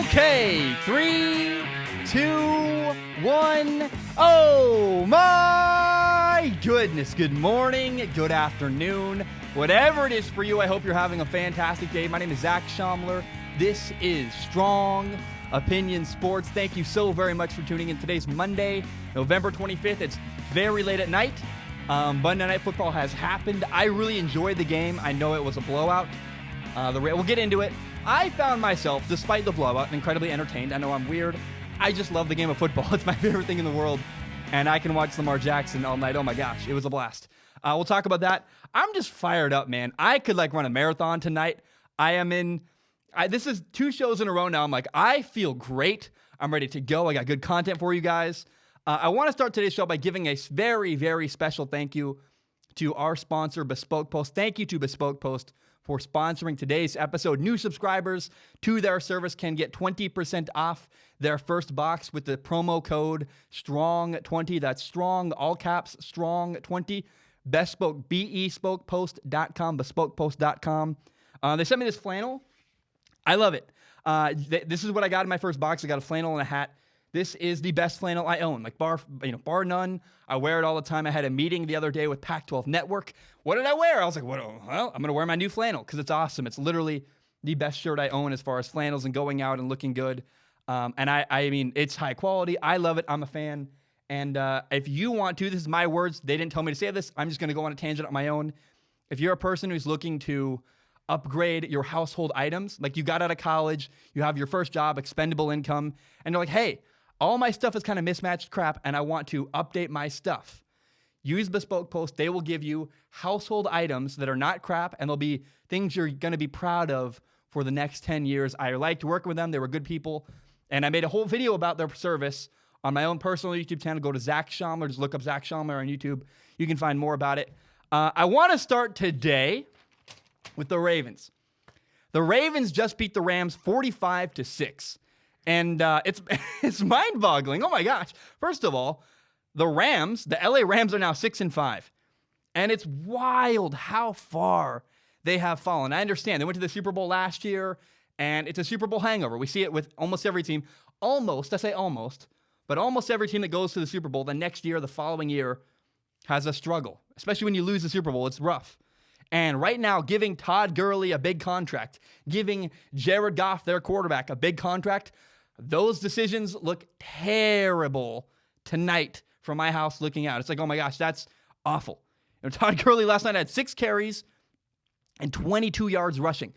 Okay, 3, 2, 1. Oh my goodness. Good morning, good afternoon, whatever it is for you. I hope you're having a fantastic day. My name is Zach Schaumler. This is Strong Opinion Sports. Thank you so very much for tuning in. Today's Monday, November 25th. It's very late at night. Monday Night Football has happened. I really enjoyed the game. I know it was a blowout. We'll get into it. I found myself, despite the blowout, incredibly entertained. I know I'm weird. I just love the game of football. It's my favorite thing in the world. And I can watch Lamar Jackson all night. Oh my gosh, it was a blast. We'll talk about that. I'm just fired up, man. I could run a marathon tonight. This is 2 shows in a row now. I feel great. I'm ready to go. I got good content for you guys. I want to start today's show by giving a very, very special thank you to our sponsor, Bespoke Post. Thank you to Bespoke Post for sponsoring today's episode. New subscribers to their service can get 20% off their first box with the promo code STRONG20. That's strong, all caps, STRONG20. Bespoke, bespokepost.com, bespokepost.com. They sent me this flannel. I love it. This is what I got in my first box. I got a flannel and a hat. This is the best flannel I own, bar none. I wear it all the time. I had a meeting the other day with Pac-12 Network. What did I wear? I was like, well, I'm going to wear my new flannel because it's awesome. It's literally the best shirt I own as far as flannels and going out and looking good. And I mean, it's high quality. I love it. I'm a fan. And if you want to, this is my words. They didn't tell me to say this. I'm just going to go on a tangent on my own. If you're a person who's looking to upgrade your household items, like you got out of college, you have your first job, expendable income, and you're like, hey, all my stuff is kind of mismatched crap, and I want to update my stuff. Use Bespoke Post. They will give you household items that are not crap, and they'll be things you're going to be proud of for the next 10 years. I liked working with them. They were good people, and I made a whole video about their service on my own personal YouTube channel. Go to Zach Schaumler. Just look up Zach Schaumler on YouTube. You can find more about it. I want to start today with the Ravens. The Ravens just beat the Rams 45-6. And it's mind-boggling. Oh my gosh. First of all, the LA Rams are now 6-5. And it's wild how far they have fallen. I understand. They went to the Super Bowl last year, and it's a Super Bowl hangover. We see it with almost every team. Almost every team that goes to the Super Bowl the next year, the following year, has a struggle. Especially when you lose the Super Bowl, it's rough. And right now, giving Todd Gurley a big contract, giving Jared Goff, their quarterback, a big contract, those decisions look terrible tonight from my house looking out. It's like, oh my gosh, that's awful. Todd Gurley last night had 6 carries and 22 yards rushing.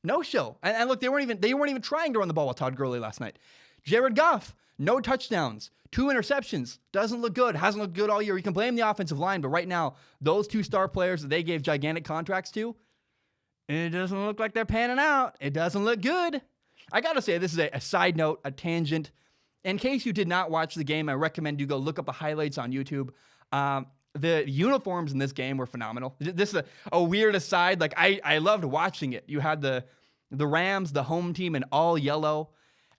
No show. And look, they weren't even trying to run the ball with Todd Gurley last night. Jared Goff, no touchdowns, 2 interceptions. Doesn't look good. Hasn't looked good all year. You can blame the offensive line, but right now, those 2 star players that they gave gigantic contracts to, it doesn't look like they're panning out. It doesn't look good. I got to say, this is a side note, a tangent. In case you did not watch the game, I recommend you go look up the highlights on YouTube. The uniforms in this game were phenomenal. This is a weird aside. I loved watching it. You had the Rams, the home team, in all yellow,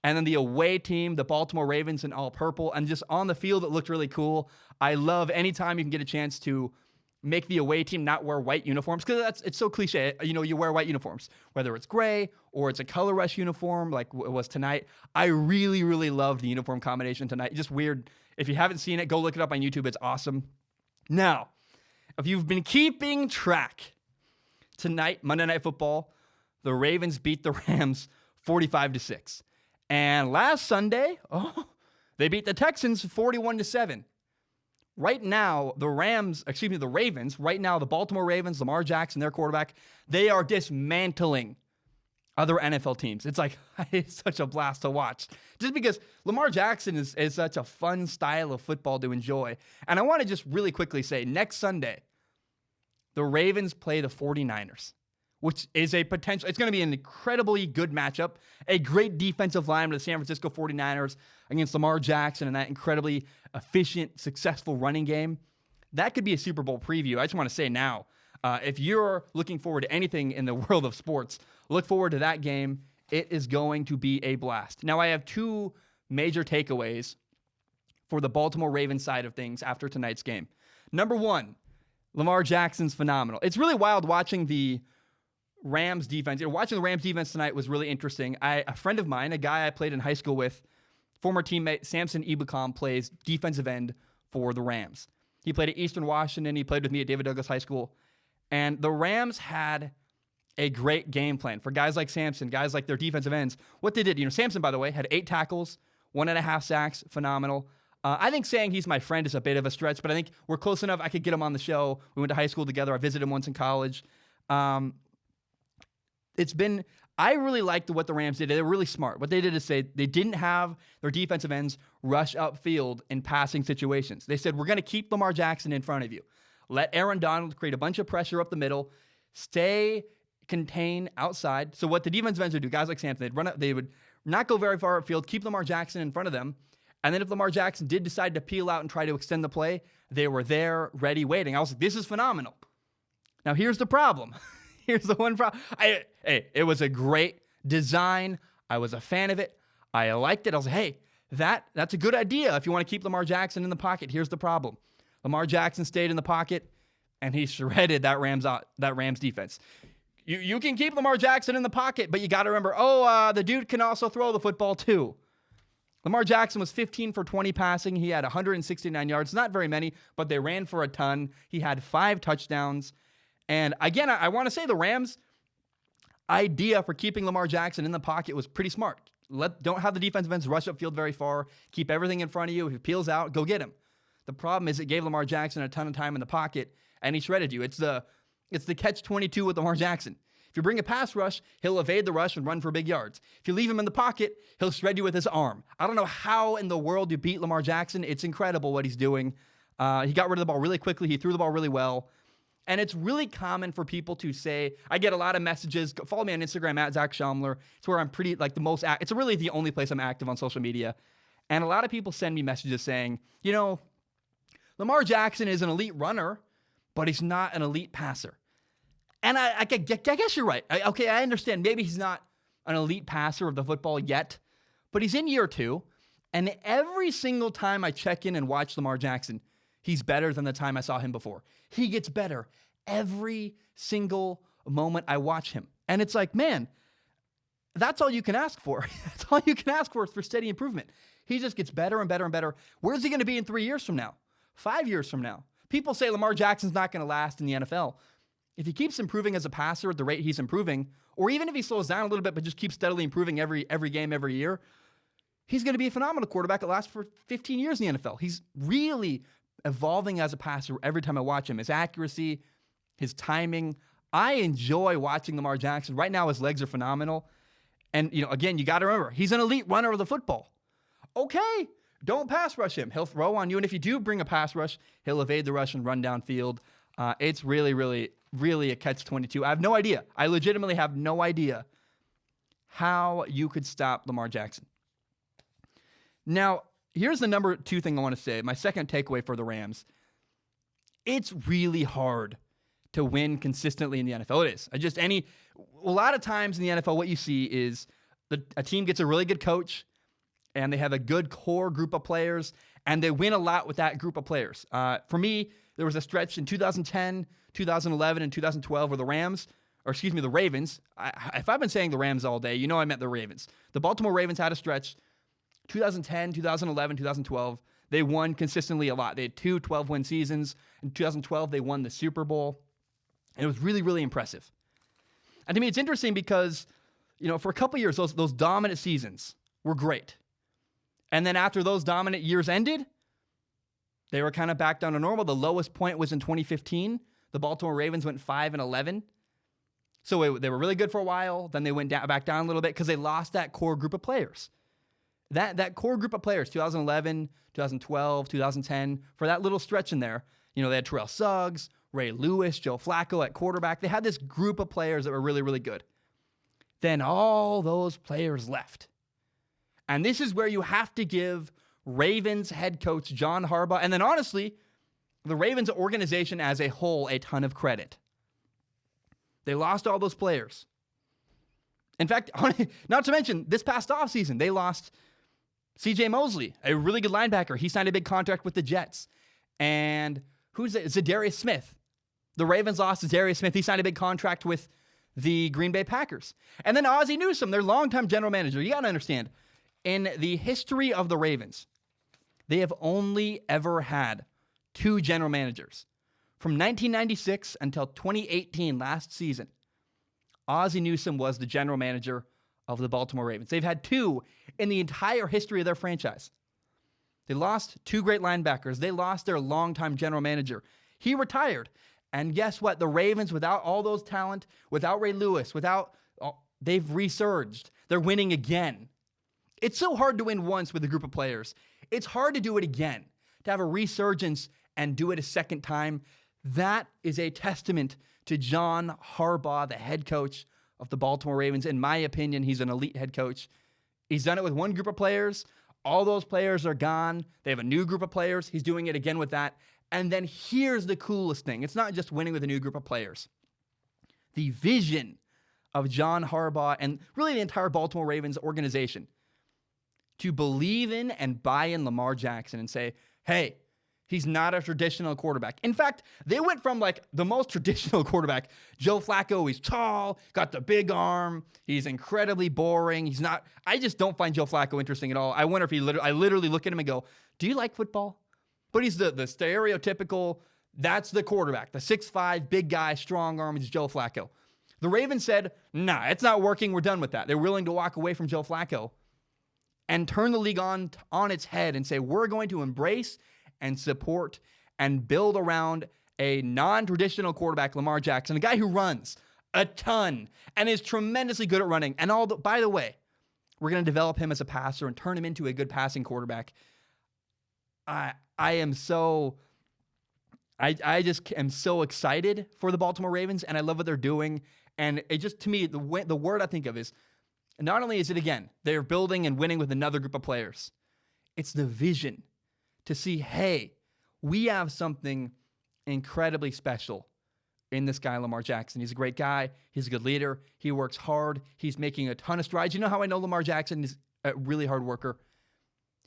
and then the away team, the Baltimore Ravens, in all purple. And just on the field, it looked really cool. I love anytime you can get a chance to make the away team not wear white uniforms, because it's so cliche. You wear white uniforms, whether it's gray or it's a color rush uniform like it was tonight. I really, really loved the uniform combination tonight. Just weird. If you haven't seen it, go look it up on YouTube. It's awesome. Now, if you've been keeping track, tonight, Monday Night Football, the Ravens beat the Rams 45-6. And last Sunday, they beat the Texans 41-7. Right now, the Ravens, right now, the Baltimore Ravens, Lamar Jackson, their quarterback, they are dismantling other NFL teams. It's such a blast to watch. Just because Lamar Jackson is such a fun style of football to enjoy. And I want to just really quickly say, next Sunday, the Ravens play the 49ers, which is a potential. It's going to be an incredibly good matchup. A great defensive line with the San Francisco 49ers against Lamar Jackson and that incredibly efficient, successful running game. That could be a Super Bowl preview. I just want to say now, if you're looking forward to anything in the world of sports, look forward to that game. It is going to be a blast. Now, I have 2 major takeaways for the Baltimore Ravens side of things after tonight's game. Number 1, Lamar Jackson's phenomenal. It's really wild watching the Rams defense. Watching the Rams defense tonight was really interesting. A friend of mine, a guy I played in high school with, former teammate Samson Ibukam, plays defensive end for the Rams. He played at Eastern Washington. He played with me at David Douglas High School. And the Rams had a great game plan for guys like Samson, guys like their defensive ends. What they did, Samson, by the way, had 8 tackles, 1.5 sacks, phenomenal. I think saying he's my friend is a bit of a stretch, but I think we're close enough. I could get him on the show. We went to high school together. I visited him once in college. I really liked what the Rams did. They were really smart. What they did is they didn't have their defensive ends rush upfield in passing situations. They said, we're going to keep Lamar Jackson in front of you. Let Aaron Donald create a bunch of pressure up the middle. Stay contained outside. So what the defensive ends would do, guys like Samson, they would not go very far upfield, keep Lamar Jackson in front of them. And then if Lamar Jackson did decide to peel out and try to extend the play, they were there, ready, waiting. I was like, this is phenomenal. Now, here's the problem. Here's the one problem. It was a great design. I was a fan of it. I liked it. I was like, hey, that's a good idea if you want to keep Lamar Jackson in the pocket. Here's the problem. Lamar Jackson stayed in the pocket, and he shredded that Rams defense. You can keep Lamar Jackson in the pocket, but you got to remember, the dude can also throw the football too. Lamar Jackson was 15 for 20 passing. He had 169 yards. Not very many, but they ran for a ton. He had 5 touchdowns. And again, I want to say the Rams' idea for keeping Lamar Jackson in the pocket was pretty smart. Don't have the defensive ends rush upfield very far. Keep everything in front of you. If he peels out, go get him. The problem is it gave Lamar Jackson a ton of time in the pocket, and he shredded you. It's the catch-22 with Lamar Jackson. If you bring a pass rush, he'll evade the rush and run for big yards. If you leave him in the pocket, he'll shred you with his arm. I don't know how in the world you beat Lamar Jackson. It's incredible what he's doing. He got rid of the ball really quickly. He threw the ball really well. And it's really common for people to say, I get a lot of messages. Follow me on Instagram at Zach Schaumler. It's where I'm pretty, it's really the only place I'm active on social media. And a lot of people send me messages saying, Lamar Jackson is an elite runner, but he's not an elite passer. And I guess you're right. I understand. Maybe he's not an elite passer of the football yet, but he's in year 2. And every single time I check in and watch Lamar Jackson, he's better than the time I saw him before. He gets better every single moment I watch him. And it's like, man, that's all you can ask for. That's all you can ask for steady improvement. He just gets better and better and better. Where's he going to be in 3 years from now? 5 years from now? People say Lamar Jackson's not going to last in the NFL. If he keeps improving as a passer at the rate he's improving, or even if he slows down a little bit but just keeps steadily improving every game, every year, he's going to be a phenomenal quarterback that lasts for 15 years in the NFL. He's really evolving as a passer every time I watch him. His accuracy, his timing. I enjoy watching Lamar Jackson. Right now, his legs are phenomenal. And, again, you got to remember, he's an elite runner of the football. Okay, don't pass rush him. He'll throw on you. And if you do bring a pass rush, he'll evade the rush and run downfield. It's really, really, really a catch-22. I have no idea. I legitimately have no idea how you could stop Lamar Jackson. Now, here's the number 2 thing I want to say. My second takeaway for the Rams. It's really hard to win consistently in the NFL. It is. A lot of times in the NFL, what you see is a team gets a really good coach, and they have a good core group of players, and they win a lot with that group of players. For me, there was a stretch in 2010, 2011, and 2012 where the Ravens. If I've been saying the Rams all day, I meant the Ravens. The Baltimore Ravens had a stretch. 2010, 2011, 2012, they won consistently a lot. They had 2 12-win seasons. In 2012, they won the Super Bowl. And it was really, really impressive. And to me, it's interesting because, for a couple years, those dominant seasons were great. And then after those dominant years ended, they were kind of back down to normal. The lowest point was in 2015. The Baltimore Ravens went 5-11. So they were really good for a while. Then they went back down a little bit because they lost that core group of players. That core group of players, 2011, 2012, 2010, for that little stretch in there, they had Terrell Suggs, Ray Lewis, Joe Flacco at quarterback. They had this group of players that were really, really good. Then all those players left. And this is where you have to give Ravens head coach John Harbaugh, and then honestly, the Ravens organization as a whole, a ton of credit. They lost all those players. In fact, not to mention, this past offseason, they lost C.J. Mosley, a really good linebacker. He signed a big contract with the Jets. And who's it? Zadarius Smith. The Ravens lost Zadarius Smith. He signed a big contract with the Green Bay Packers. And then Ozzie Newsome, their longtime general manager. You got to understand, in the history of the Ravens, they have only ever had 2 general managers. From 1996 until 2018, last season, Ozzie Newsome was the general manager of the Baltimore Ravens. They've had 2 in the entire history of their franchise. They lost 2 great linebackers. They lost their longtime general manager. He retired. And guess what? The Ravens, without all those talent, without Ray Lewis, they've resurged. They're winning again. It's so hard to win once with a group of players. It's hard to do it again, to have a resurgence and do it a second time. That is a testament to John Harbaugh, the head coach of the Baltimore Ravens. In my opinion, he's an elite head coach. He's done it with one group of players. All those players are gone. They have a new group of players. He's doing it again with that. And then here's the coolest thing. It's not just winning with a new group of players. The vision of John Harbaugh and really the entire Baltimore Ravens organization to believe in and buy in Lamar Jackson and say, hey, he's not a traditional quarterback. In fact, they went from like the most traditional quarterback, Joe Flacco. He's tall, got the big arm. He's incredibly boring. I just don't find Joe Flacco interesting at all. I wonder if I literally look at him and go, do you like football? But he's the stereotypical, that's the quarterback, the 6'5", big guy, strong arm is Joe Flacco. The Ravens said, nah, it's not working. We're done with that. They're willing to walk away from Joe Flacco and turn the league on its head and say, we're going to embrace and support and build around a non-traditional quarterback, Lamar Jackson, a guy who runs a ton and is tremendously good at running. And by the way, we're going to develop him as a passer and turn him into a good passing quarterback. I just am so excited for the Baltimore Ravens, and I love what they're doing. And it just, to me, the word I think of is, not only is it, again, they're building and winning with another group of players, it's the vision to see, hey, we have something incredibly special in this guy, Lamar Jackson. He's a great guy. He's a good leader. He works hard. He's making a ton of strides. You know how I know Lamar Jackson is a really hard worker?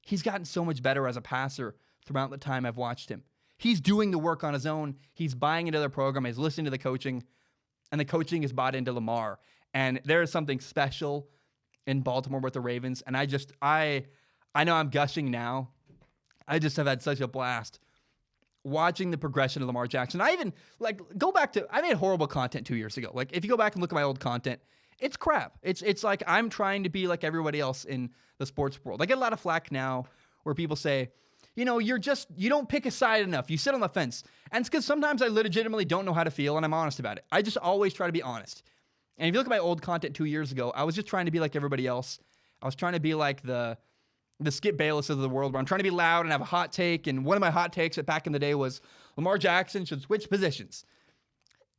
He's gotten so much better as a passer throughout the time I've watched him. He's doing the work on his own. He's buying into their program. He's listening to the coaching, and the coaching is bought into Lamar. And there is something special in Baltimore with the Ravens. And I know I'm gushing now. I just have had such a blast watching the progression of Lamar Jackson. I even, I made horrible content 2 years ago. Like, if you go back and look at my old content, it's crap. It's like I'm trying to be like everybody else in the sports world. I get a lot of flack now where people say, you don't pick a side enough. You sit on the fence. And it's because sometimes I legitimately don't know how to feel, and I'm honest about it. I just always try to be honest. And if you look at my old content 2 years ago, I was just trying to be like everybody else. I was trying to be like the Skip Bayless of the world, where I'm trying to be loud and have a hot take. And one of my hot takes back in the day was Lamar Jackson should switch positions.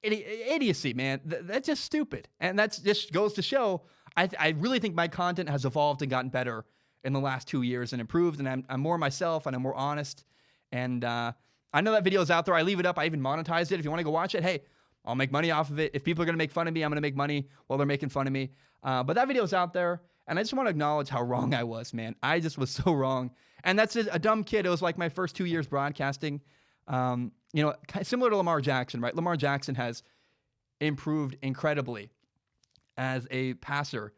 Idiocy, man. That's just stupid. And that just goes to show, I really think my content has evolved and gotten better in the last 2 years and improved. And I'm more myself and I'm more honest. And I know that video is out there. I leave it up. I even monetize it. If you want to go watch it, hey, I'll make money off of it. If people are going to make fun of me, I'm going to make money while they're making fun of me. But that video is out there. And I just want to acknowledge how wrong I was, man. I just was so wrong. And that's a dumb kid. It was like my first 2 years broadcasting. Similar to Lamar Jackson, right? Lamar Jackson has improved incredibly as a passer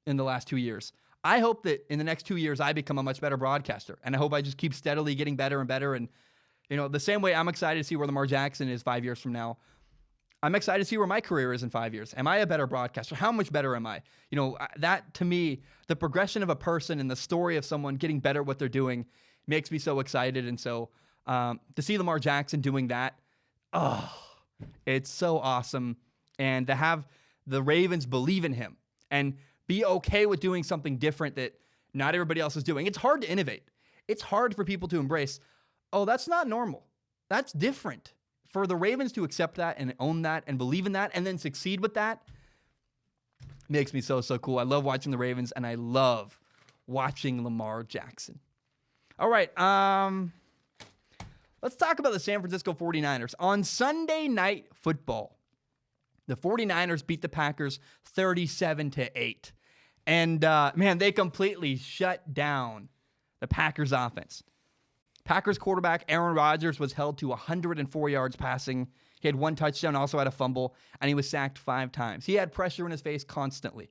in the last 2 years. I hope that in the next 2 years, I become a much better broadcaster. And I hope I just keep steadily getting better and better. And, the same way I'm excited to see where Lamar Jackson is 5 years from now, I'm excited to see where my career is in 5 years. Am I a better broadcaster? How much better am I? That to me, the progression of a person and the story of someone getting better at what they're doing makes me so excited. And so to see Lamar Jackson doing that, it's so awesome. And to have the Ravens believe in him and be okay with doing something different that not everybody else is doing. It's hard to innovate. It's hard for people to embrace, that's not normal. That's different. For the Ravens to accept that and own that and believe in that and then succeed with that makes me so, so cool. I love watching the Ravens, and I love watching Lamar Jackson. All right, let's talk about the San Francisco 49ers. On Sunday Night Football, the 49ers beat the Packers 37-8. And, they completely shut down the Packers offense. Packers quarterback Aaron Rodgers was held to 104 yards passing. He had 1 touchdown, also had a fumble, and he was sacked 5 times. He had pressure in his face constantly.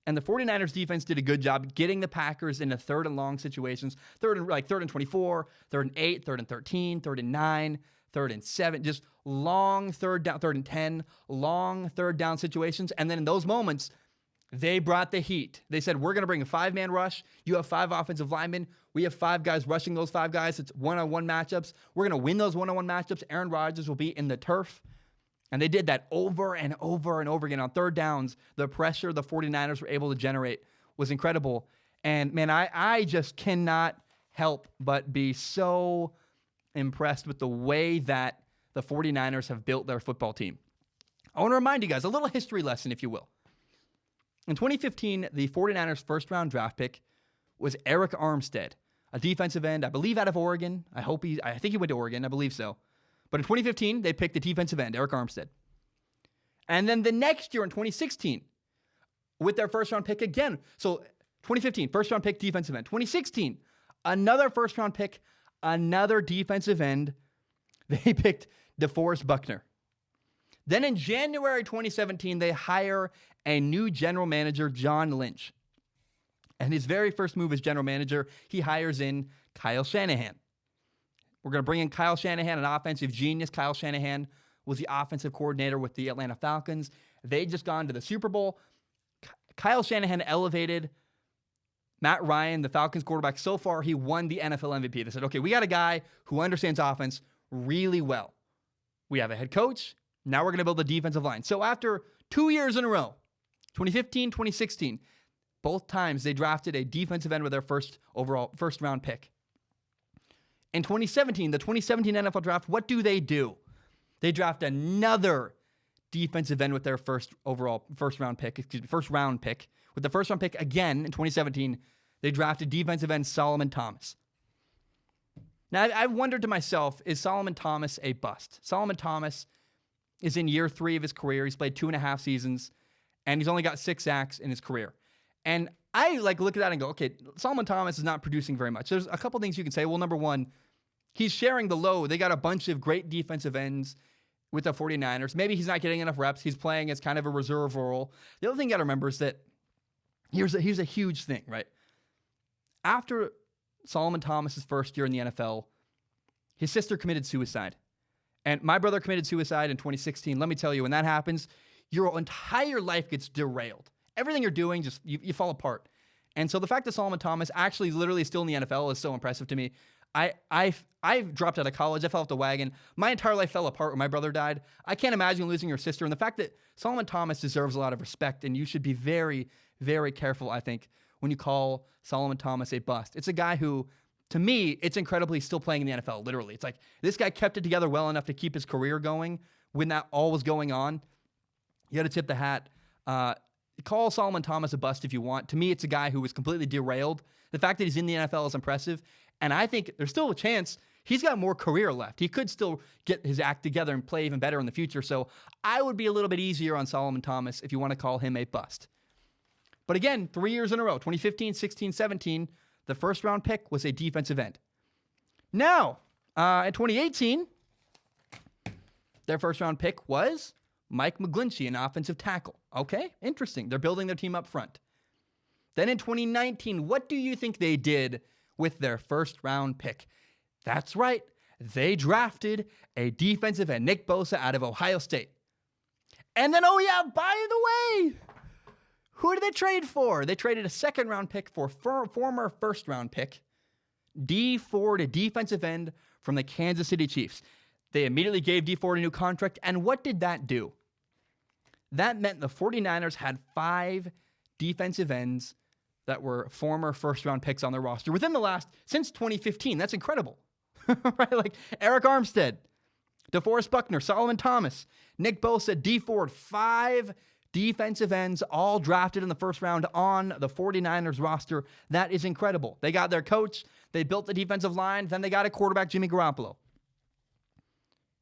And the 49ers defense did a good job getting the Packers into 3rd and long situations, 3rd and 24, 3rd and 8, 3rd and 13, 3rd and 9, 3rd and 7, just long 3rd and 10, long 3rd down situations. And then in those moments, they brought the heat. They said, we're going to bring a 5-man rush. You have 5 offensive linemen. We have 5 guys rushing those 5 guys. It's one-on-one matchups. We're going to win those one-on-one matchups. Aaron Rodgers will be in the turf. And they did that over and over and over again. On 3rd downs, the pressure the 49ers were able to generate was incredible. And, man, I just cannot help but be so impressed with the way that the 49ers have built their football team. I want to remind you guys, a little history lesson, if you will. In 2015, the 49ers' first-round draft pick was Eric Armstead, a defensive end, I believe out of Oregon. I think he went to Oregon. I believe so. But in 2015, they picked the defensive end, Eric Armstead. And then the next year in 2016, with their first-round pick again. So 2015, first-round pick, defensive end. 2016, another first-round pick, another defensive end. They picked DeForest Buckner. Then in January 2017, they hire a new general manager, John Lynch. And his very first move as general manager, he hires in Kyle Shanahan. We're going to bring in Kyle Shanahan, an offensive genius. Kyle Shanahan was the offensive coordinator with the Atlanta Falcons. They'd just gone to the Super Bowl. Kyle Shanahan elevated Matt Ryan, the Falcons quarterback. So far, he won the NFL MVP. They said, okay, we got a guy who understands offense really well. We have a head coach. Now we're going to build a defensive line. So after 2 years in a row, 2015, 2016, both times they drafted a defensive end with their first round pick. In 2017, the 2017 NFL draft, what do? They draft another defensive end with their first round pick. With the first round pick again in 2017, they drafted defensive end Solomon Thomas. Now, I've wondered to myself, is Solomon Thomas a bust? Solomon Thomas is in year 3 of his career. He's played 2.5 seasons, and he's only got 6 sacks in his career. And I look at that and go, okay, Solomon Thomas is not producing very much. There's a couple things you can say. Well, number one, he's sharing the load. They got a bunch of great defensive ends with the 49ers. Maybe he's not getting enough reps. He's playing as kind of a reserve role. The other thing you got to remember is that here's a huge thing, right? After Solomon Thomas's first year in the NFL, his sister committed suicide. And my brother committed suicide in 2016. Let me tell you, when that happens, your entire life gets derailed. Everything you're doing, just you fall apart. And so the fact that Solomon Thomas actually literally still in the NFL is so impressive to me. I've dropped out of college. I fell off the wagon. My entire life fell apart when my brother died. I can't imagine losing your sister. And the fact that Solomon Thomas deserves a lot of respect, and you should be very, very careful, I think, when you call Solomon Thomas a bust. It's a guy who, to me, it's incredibly still playing in the NFL, literally. It's like this guy kept it together well enough to keep his career going when that all was going on. You got to tip the hat. Call Solomon Thomas a bust if you want. To me, it's a guy who was completely derailed. The fact that he's in the NFL is impressive. And I think there's still a chance he's got more career left. He could still get his act together and play even better in the future. So I would be a little bit easier on Solomon Thomas if you want to call him a bust. But again, 3 years in a row, 2015, 16, 17, the first round pick was a defensive end. Now, in 2018, their first round pick was Mike McGlinchey, an offensive tackle. Okay, interesting. They're building their team up front. Then in 2019, what do you think they did with their first round pick? That's right. They drafted a defensive end, Nick Bosa, out of Ohio State. And then, oh yeah, by the way, who did they trade for? They traded a second round pick for former first round pick, Dee Ford, a defensive end from the Kansas City Chiefs. They immediately gave Dee Ford a new contract. And what did that do? That meant the 49ers had 5 defensive ends that were former first-round picks on their roster since 2015. That's incredible, right? Like Eric Armstead, DeForest Buckner, Solomon Thomas, Nick Bosa, Dee Ford, 5 defensive ends all drafted in the first round on the 49ers roster. That is incredible. They got their coach, they built the defensive line, then they got a quarterback, Jimmy Garoppolo.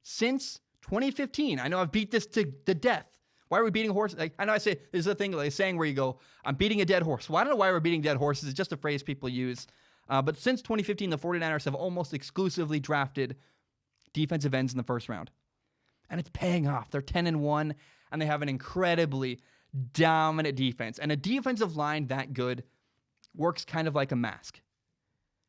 Since 2015, I know I've beat this to death. Why are we beating horses? Like, I know I say, there's a thing, like a saying where you go, I'm beating a dead horse. Well, I don't know why we're beating dead horses. It's just a phrase people use. But since 2015, the 49ers have almost exclusively drafted defensive ends in the first round. and it's paying off. They're 10-1, and they have an incredibly dominant defense. And a defensive line that good works kind of like a mask.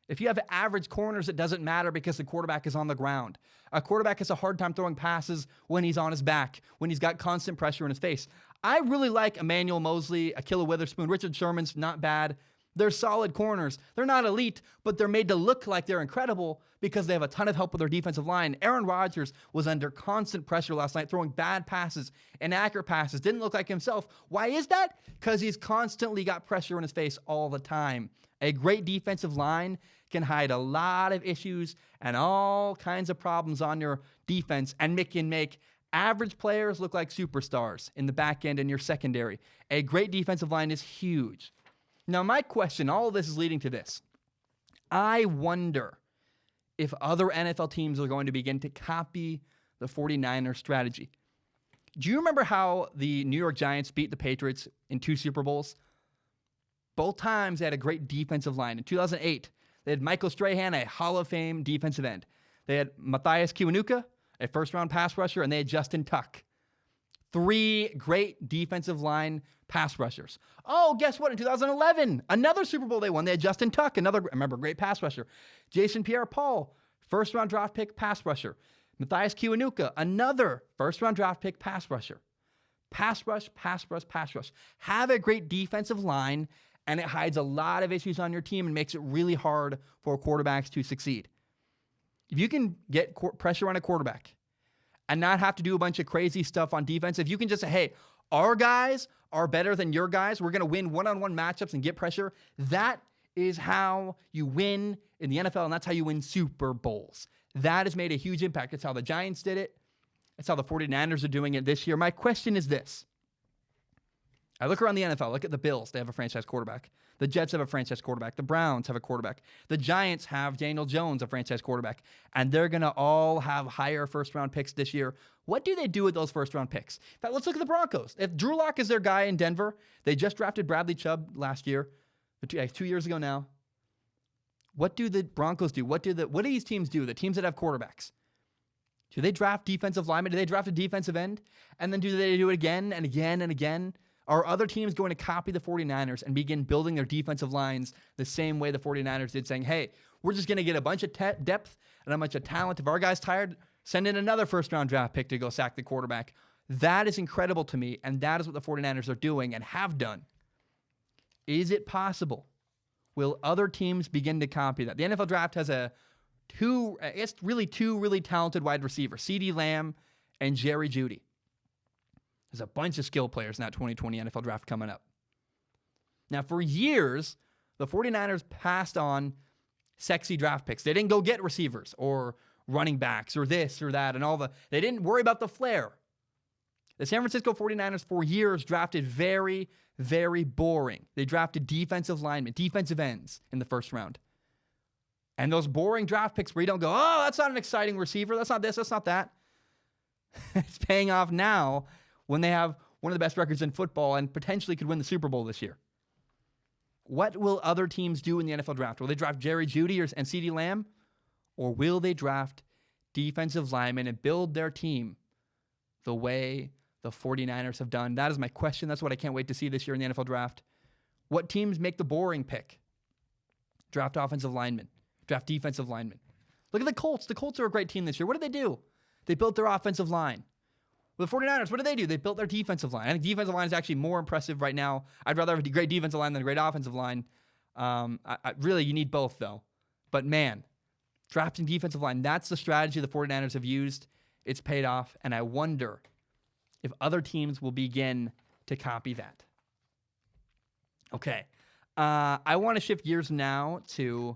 If you have average corners, it doesn't matter because the quarterback is on the ground. A quarterback has a hard time throwing passes when he's on his back, when he's got constant pressure in his face. I really like Emmanuel Mosley, Ahkello Witherspoon, Richard Sherman's not bad. They're solid corners. They're not elite, but they're made to look like they're incredible because they have a ton of help with their defensive line. Aaron Rodgers was under constant pressure last night, throwing bad passes, inaccurate passes, didn't look like himself. Why is that? Because he's constantly got pressure in his face all the time. A great defensive line can hide a lot of issues and all kinds of problems on your defense and can make average players look like superstars in the back end and your secondary. A great defensive line is huge. Now, my question, all of this is leading to this. I wonder if other NFL teams are going to begin to copy the 49ers strategy. Do you remember how the New York Giants beat the Patriots in 2 Super Bowls? Both times they had a great defensive line. In 2008, they had Michael Strahan, a Hall of Fame defensive end. They had Matthias Kiwanuka, a first-round pass rusher, and they had Justin Tuck. 3 great defensive line pass rushers. Oh, guess what? In 2011, another Super Bowl they won. They had Justin Tuck, another, remember, great pass rusher. Jason Pierre-Paul, first-round draft pick pass rusher. Matthias Kiwanuka, another first-round draft pick pass rusher. Pass rush, pass rush, pass rush. Have a great defensive line, and it hides a lot of issues on your team and makes it really hard for quarterbacks to succeed. If you can get pressure on a quarterback and not have to do a bunch of crazy stuff on defense, if you can just say, hey, our guys are better than your guys, we're going to win one-on-one matchups and get pressure, that is how you win in the NFL, and that's how you win Super Bowls. That has made a huge impact. That's how the Giants did it. That's how the 49ers are doing it this year. My question is this. I look around the NFL. Look at the Bills. They have a franchise quarterback. The Jets have a franchise quarterback. The Browns have a quarterback. The Giants have Daniel Jones, a franchise quarterback. And they're going to all have higher first-round picks this year. What do they do with those first-round picks? In fact, let's look at the Broncos. If Drew Lock is their guy in Denver, they just drafted Bradley Chubb last year, 2 years ago now. What do the Broncos do? What do these teams do, the teams that have quarterbacks? Do they draft defensive linemen? Do they draft a defensive end? And then do they do it again and again and again? Are other teams going to copy the 49ers and begin building their defensive lines the same way the 49ers did, saying, hey, we're just going to get a bunch of depth and a bunch of talent. If our guy's tired, send in another first-round draft pick to go sack the quarterback. That is incredible to me, and that is what the 49ers are doing and have done. Is it possible? Will other teams begin to copy that? The NFL draft has two really talented wide receivers, CeeDee Lamb and Jerry Jeudy. There's a bunch of skill players in that 2020 NFL draft coming up. Now, for years, the 49ers passed on sexy draft picks. They didn't go get receivers or running backs or this or that and they didn't worry about the flair. The San Francisco 49ers for years drafted very, very boring. They drafted defensive linemen, defensive ends in the first round. And those boring draft picks where you don't go, oh, that's not an exciting receiver. That's not this, that's not that. It's paying off now when they have one of the best records in football and potentially could win the Super Bowl this year. What will other teams do in the NFL draft? Will they draft Jerry Jeudy and CeeDee Lamb? Or will they draft defensive linemen and build their team the way the 49ers have done? That is my question. That's what I can't wait to see this year in the NFL draft. What teams make the boring pick? Draft offensive linemen. Draft defensive linemen. Look at the Colts. The Colts are a great team this year. What did they do? They built their offensive line. Well, the 49ers, what did they do? They built their defensive line. I think defensive line is actually more impressive right now. I'd rather have a great defensive line than a great offensive line. Really, you need both, though. But, man, drafting defensive line, that's the strategy the 49ers have used. It's paid off, and I wonder if other teams will begin to copy that. Okay. I want to shift gears now to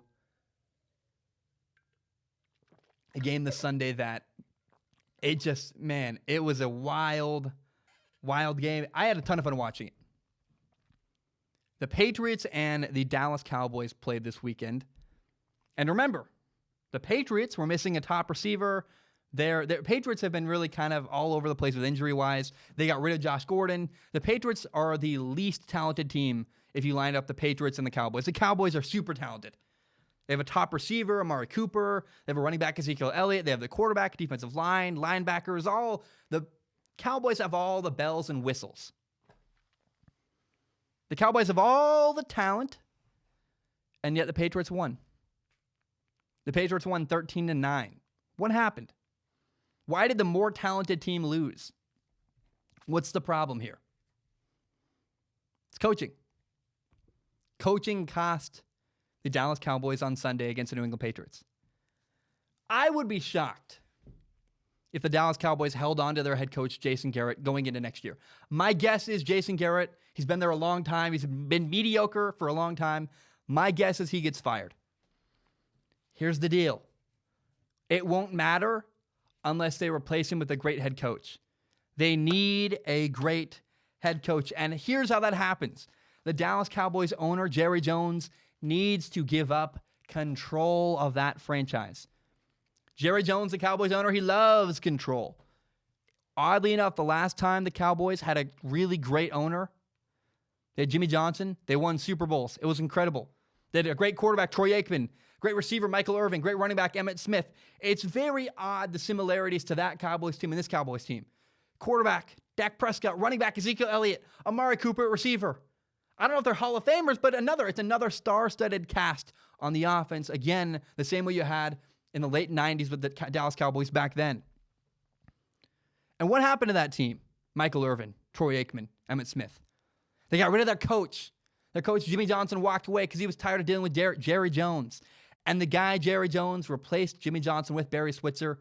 a game this Sunday that it was a wild game. I had a ton of fun watching it. The Patriots and the Dallas Cowboys played this weekend. And remember, the Patriots were missing a top receiver. Their Patriots have been really kind of all over the place with injury-wise. They got rid of Josh Gordon. The Patriots are the least talented team if you line up the Patriots and the Cowboys. The Cowboys are super talented. They have a top receiver, Amari Cooper. They have a running back, Ezekiel Elliott. They have the quarterback, defensive line, linebackers. All the Cowboys have all the bells and whistles. The Cowboys have all the talent, and yet the Patriots won. The Patriots won 13-9. What happened? Why did the more talented team lose? What's the problem here? It's coaching. Coaching cost the Dallas Cowboys on Sunday against the New England Patriots. I would be shocked if the Dallas Cowboys held on to their head coach, Jason Garrett, going into next year. My guess is Jason Garrett, he's been there a long time. He's been mediocre for a long time. My guess is he gets fired. Here's the deal. It won't matter unless they replace him with a great head coach. They need a great head coach. And here's how that happens. The Dallas Cowboys owner, Jerry Jones, needs to give up control of that franchise. Jerry Jones, the Cowboys owner, he loves control. Oddly enough, the last time the Cowboys had a really great owner, they had Jimmy Johnson. They won Super Bowls. It was incredible. They had a great quarterback, Troy Aikman, great receiver, Michael Irvin, great running back, Emmitt Smith. It's very odd, the similarities to that Cowboys team and this Cowboys team. Quarterback, Dak Prescott, running back, Ezekiel Elliott, Amari Cooper, receiver. I don't know if they're Hall of Famers, but it's another star-studded cast on the offense. Again, the same way you had in the late 90s with the Dallas Cowboys back then. And what happened to that team? Michael Irvin, Troy Aikman, Emmitt Smith. They got rid of their coach. Their coach, Jimmy Johnson, walked away because he was tired of dealing with Jerry Jones. And the guy, Jerry Jones, replaced Jimmy Johnson with Barry Switzer.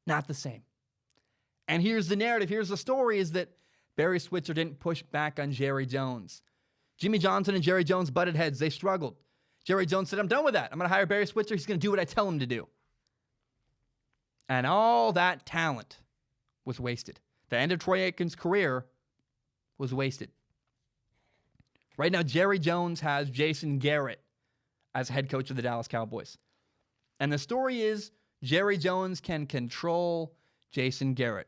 Not the same. And here's the narrative. Here's the story is that Barry Switzer didn't push back on Jerry Jones. Jimmy Johnson and Jerry Jones butted heads. They struggled. Jerry Jones said, I'm done with that. I'm going to hire Barry Switzer. He's going to do what I tell him to do. And all that talent was wasted. The end of Troy Aikman's career was wasted. Right now, Jerry Jones has Jason Garrett as head coach of the Dallas Cowboys. And the story is Jerry Jones can control Jason Garrett.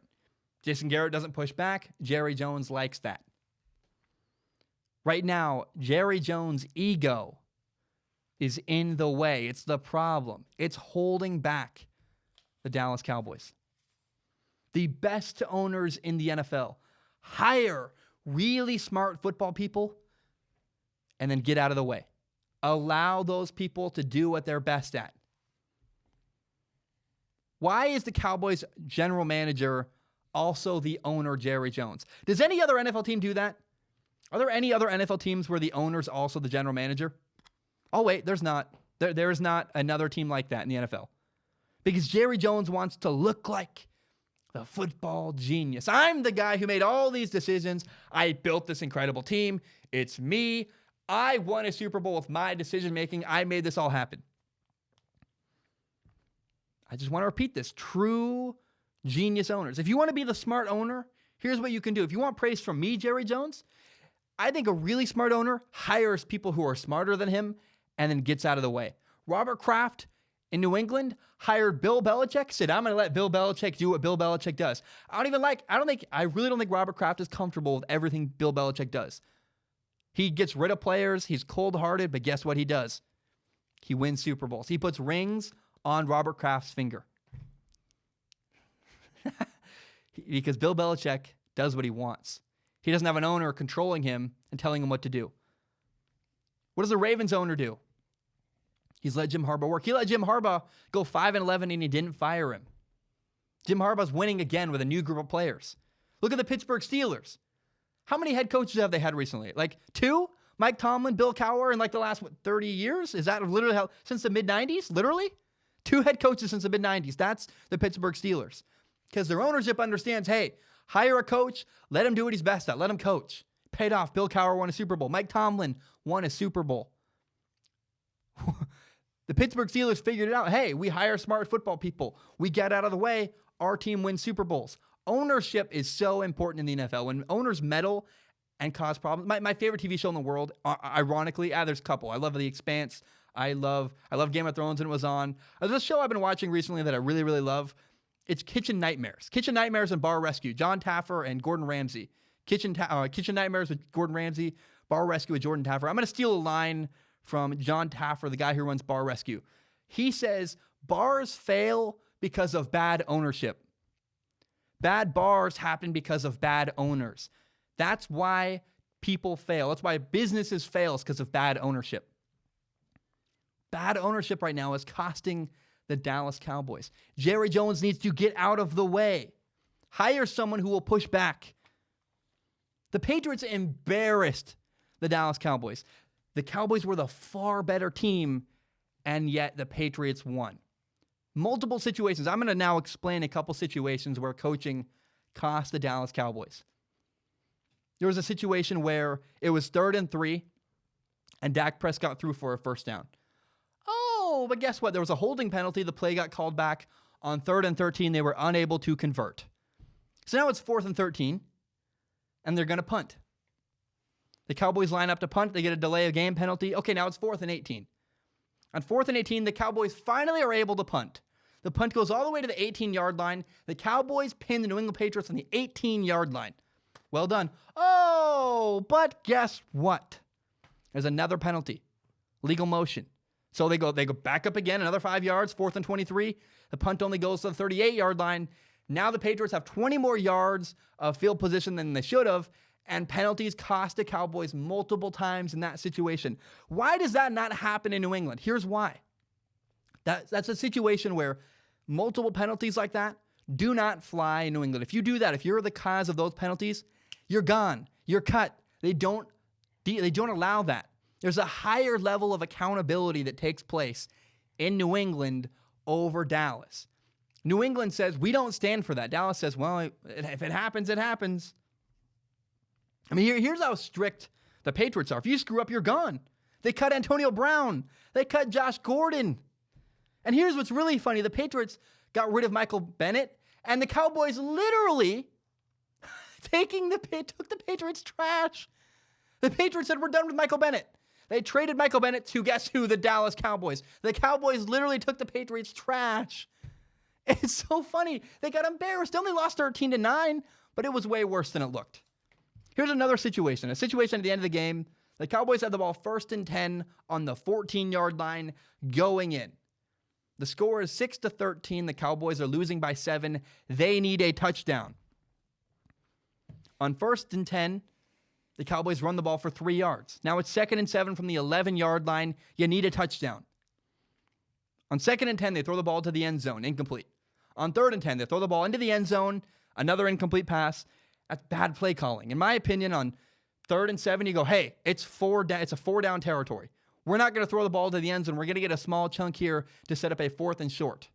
Jason Garrett doesn't push back. Jerry Jones likes that. Right now, Jerry Jones' ego is in the way. It's the problem. It's holding back the Dallas Cowboys. The best owners in the NFL hire really smart football people and then get out of the way. Allow those people to do what they're best at. Why is the Cowboys general manager also the owner, Jerry Jones? Does any other NFL team do that? Are there any other NFL teams where the owner's also the general manager? Oh, wait, there's not. There is not another team like that in the NFL. Because Jerry Jones wants to look like the football genius. I'm the guy who made all these decisions. I built this incredible team. It's me. I won a Super Bowl with my decision-making. I made this all happen. I just want to repeat this. True genius owners. If you want to be the smart owner, here's what you can do. If you want praise from me, Jerry Jones, I think a really smart owner hires people who are smarter than him and then gets out of the way. Robert Kraft in New England hired Bill Belichick, said, I'm going to let Bill Belichick do what Bill Belichick does. I really don't think Robert Kraft is comfortable with everything Bill Belichick does. He gets rid of players. He's cold-hearted, but guess what he does? He wins Super Bowls. He puts rings on Robert Kraft's finger. Because Bill Belichick does what he wants. He doesn't have an owner controlling him and telling him what to do. What does the Ravens owner do? He's let Jim Harbaugh work. He let Jim Harbaugh go 5-11 and he didn't fire him. Jim Harbaugh's winning again with a new group of players. Look at the Pittsburgh Steelers. How many head coaches have they had recently? Like 2? Mike Tomlin, Bill Cowher in like the last 30 years? Is that literally how, since the mid-90s? Literally? 2 head coaches since the mid-90s. That's the Pittsburgh Steelers. Because their ownership understands, hey, hire a coach, let him do what he's best at, let him coach. Paid off. Bill Cowher won a Super Bowl. Mike Tomlin won a Super Bowl. The Pittsburgh Steelers figured it out. Hey, we hire smart football people. We get out of the way. Our team wins Super Bowls. Ownership is so important in the NFL. When owners meddle and cause problems. My favorite TV show in the world, ironically, there's a couple. I love The Expanse. I love Game of Thrones when it was on. There's a show I've been watching recently that I really, really love. It's Kitchen Nightmares. Kitchen Nightmares and Bar Rescue. John Taffer and Gordon Ramsay. Kitchen Nightmares with Gordon Ramsay. Bar Rescue with Jordan Taffer. I'm going to steal a line from John Taffer, the guy who runs Bar Rescue. He says bars fail because of bad ownership. Bad bars happen because of bad owners. That's why people fail. That's why businesses fail, is because of bad ownership. Bad ownership right now is costing the Dallas Cowboys. Jerry Jones needs to get out of the way. Hire someone who will push back. The Patriots embarrassed the Dallas Cowboys. The Cowboys were the far better team, and yet the Patriots won. Multiple situations. I'm going to now explain a couple situations where coaching cost the Dallas Cowboys. There was a situation where it was 3rd and 3, and Dak Prescott threw for a first down. Oh, but guess what? There was a holding penalty. The play got called back on 3rd and 13. They were unable to convert. So now it's 4th and 13, and they're going to punt. The Cowboys line up to punt. They get a delay of game penalty. Okay, now it's 4th and 18. On 4th and 18, the Cowboys finally are able to punt. The punt goes all the way to the 18-yard line. The Cowboys pin the New England Patriots on the 18-yard line. Well done. Oh, but guess what? There's another penalty. Legal motion. So they go back up again, another 5 yards, 4th and 23. The punt only goes to the 38-yard line. Now the Patriots have 20 more yards of field position than they should have, and penalties cost the Cowboys multiple times in that situation. Why does that not happen in New England? Here's why. That's a situation where multiple penalties like that do not fly in New England. If you do that, if you're the cause of those penalties, you're gone. You're cut. They don't allow that. There's a higher level of accountability that takes place in New England over Dallas. New England says, we don't stand for that. Dallas says, well, if it happens, it happens. I mean, here's how strict the Patriots are. If you screw up, you're gone. They cut Antonio Brown. They cut Josh Gordon. And here's what's really funny. The Patriots got rid of Michael Bennett, and the Cowboys literally took the Patriots' trash. The Patriots said, we're done with Michael Bennett. They traded Michael Bennett to, guess who? The Dallas Cowboys. The Cowboys literally took the Patriots' trash. It's so funny. They got embarrassed. They only lost 13-9, but it was way worse than it looked. Here's another situation. A situation at the end of the game. The Cowboys had the ball 1st and 10 on the 14-yard line going in. The score is 6-13. The Cowboys are losing by 7. They need a touchdown. On 1st and 10, the Cowboys run the ball for 3 yards. Now it's 2nd and 7 from the 11-yard line. You need a touchdown. On 2nd and 10, they throw the ball to the end zone. Incomplete. On 3rd and 10, they throw the ball into the end zone. Another incomplete pass. That's bad play calling. In my opinion, on 3rd and 7, you go, hey, it's a 4-down territory. We're not going to throw the ball to the end zone. We're going to get a small chunk here to set up a 4th and short.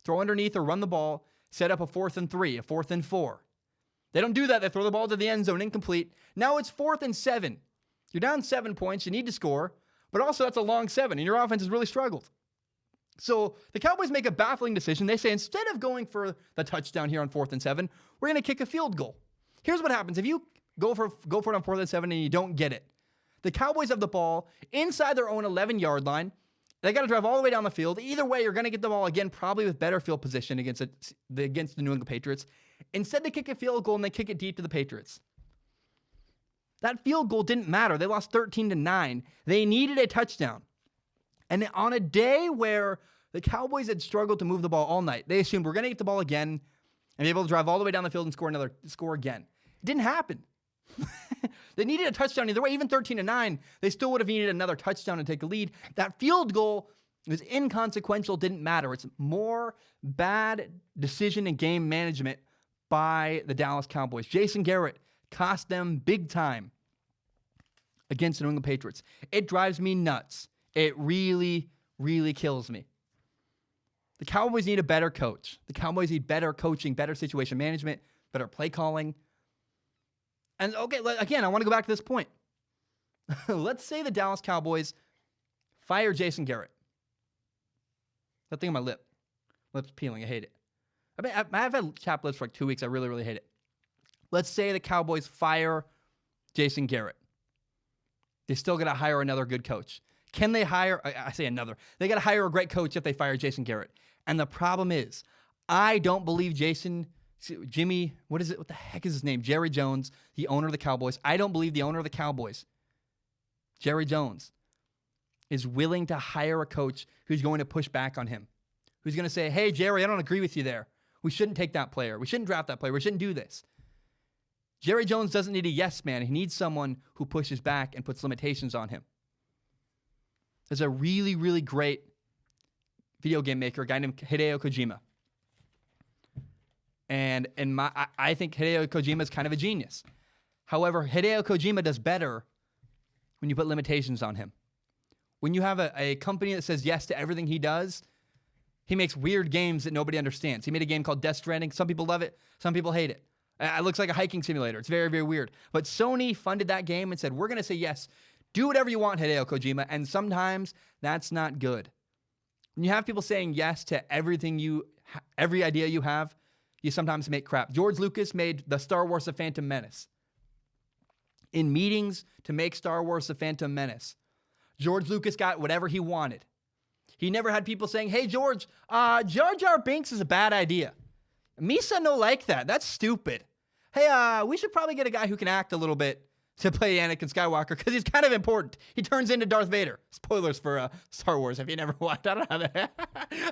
Throw underneath or run the ball. Set up a 4th and 3, a 4th and 4. They don't do that. They throw the ball to the end zone, incomplete. Now it's 4th and 7. You're down 7 points. You need to score. But also that's a long 7, and your offense has really struggled. So the Cowboys make a baffling decision. They say, instead of going for the touchdown here on 4th and 7, we're going to kick a field goal. Here's what happens. If you go for it on 4th and 7 and you don't get it, the Cowboys have the ball inside their own 11-yard line. They got to drive all the way down the field. Either way, you're going to get the ball again, probably with better field position against the New England Patriots. Instead, they kick a field goal and they kick it deep to the Patriots. That field goal didn't matter. They lost 13-9. They needed a touchdown. And on a day where the Cowboys had struggled to move the ball all night, they assumed we're going to get the ball again and be able to drive all the way down the field and score again. It didn't happen. They needed a touchdown either way. Even 13-9, they still would have needed another touchdown to take a lead. That field goal was inconsequential, didn't matter. It's more bad decision and game management by the Dallas Cowboys. Jason Garrett cost them big time against the New England Patriots. It drives me nuts. It really, really kills me. The Cowboys need a better coach. The Cowboys need better coaching, better situation management, better play calling. And okay, again, I want to go back to this point. Let's say the Dallas Cowboys fire Jason Garrett. That thing on my lip's peeling. I hate it. I mean, I've had chapped lips for like 2 weeks. I really, really hate it. Let's say the Cowboys fire Jason Garrett. They still got to hire another good coach. Can they hire, I say another, they got to hire a great coach if they fire Jason Garrett. And the problem is, I don't believe Jimmy, what the heck is his name? Jerry Jones, the owner of the Cowboys. I don't believe the owner of the Cowboys, Jerry Jones, is willing to hire a coach who's going to push back on him, who's going to say, hey, Jerry, I don't agree with you there. We shouldn't take that player. We shouldn't draft that player. We shouldn't do this. Jerry Jones doesn't need a yes man. He needs someone who pushes back and puts limitations on him. There's a really, really great video game maker, a guy named Hideo Kojima. And I think Hideo Kojima is kind of a genius. However, Hideo Kojima does better when you put limitations on him. When you have a company that says yes to everything he does, he makes weird games that nobody understands. He made a game called Death Stranding. Some people love it. Some people hate it. It looks like a hiking simulator. It's very, very weird. But Sony funded that game and said, we're going to say yes. Do whatever you want, Hideo Kojima. And sometimes that's not good. When you have people saying yes to every idea you have, you sometimes make crap. George Lucas made the Star Wars The Phantom Menace. In meetings to make Star Wars The Phantom Menace, George Lucas got whatever he wanted. He never had people saying, hey, George, Jar Jar Binks is a bad idea. Misa no like that. That's stupid. Hey, we should probably get a guy who can act a little bit to play Anakin Skywalker because he's kind of important. He turns into Darth Vader. Spoilers for Star Wars if you never watched. I don't know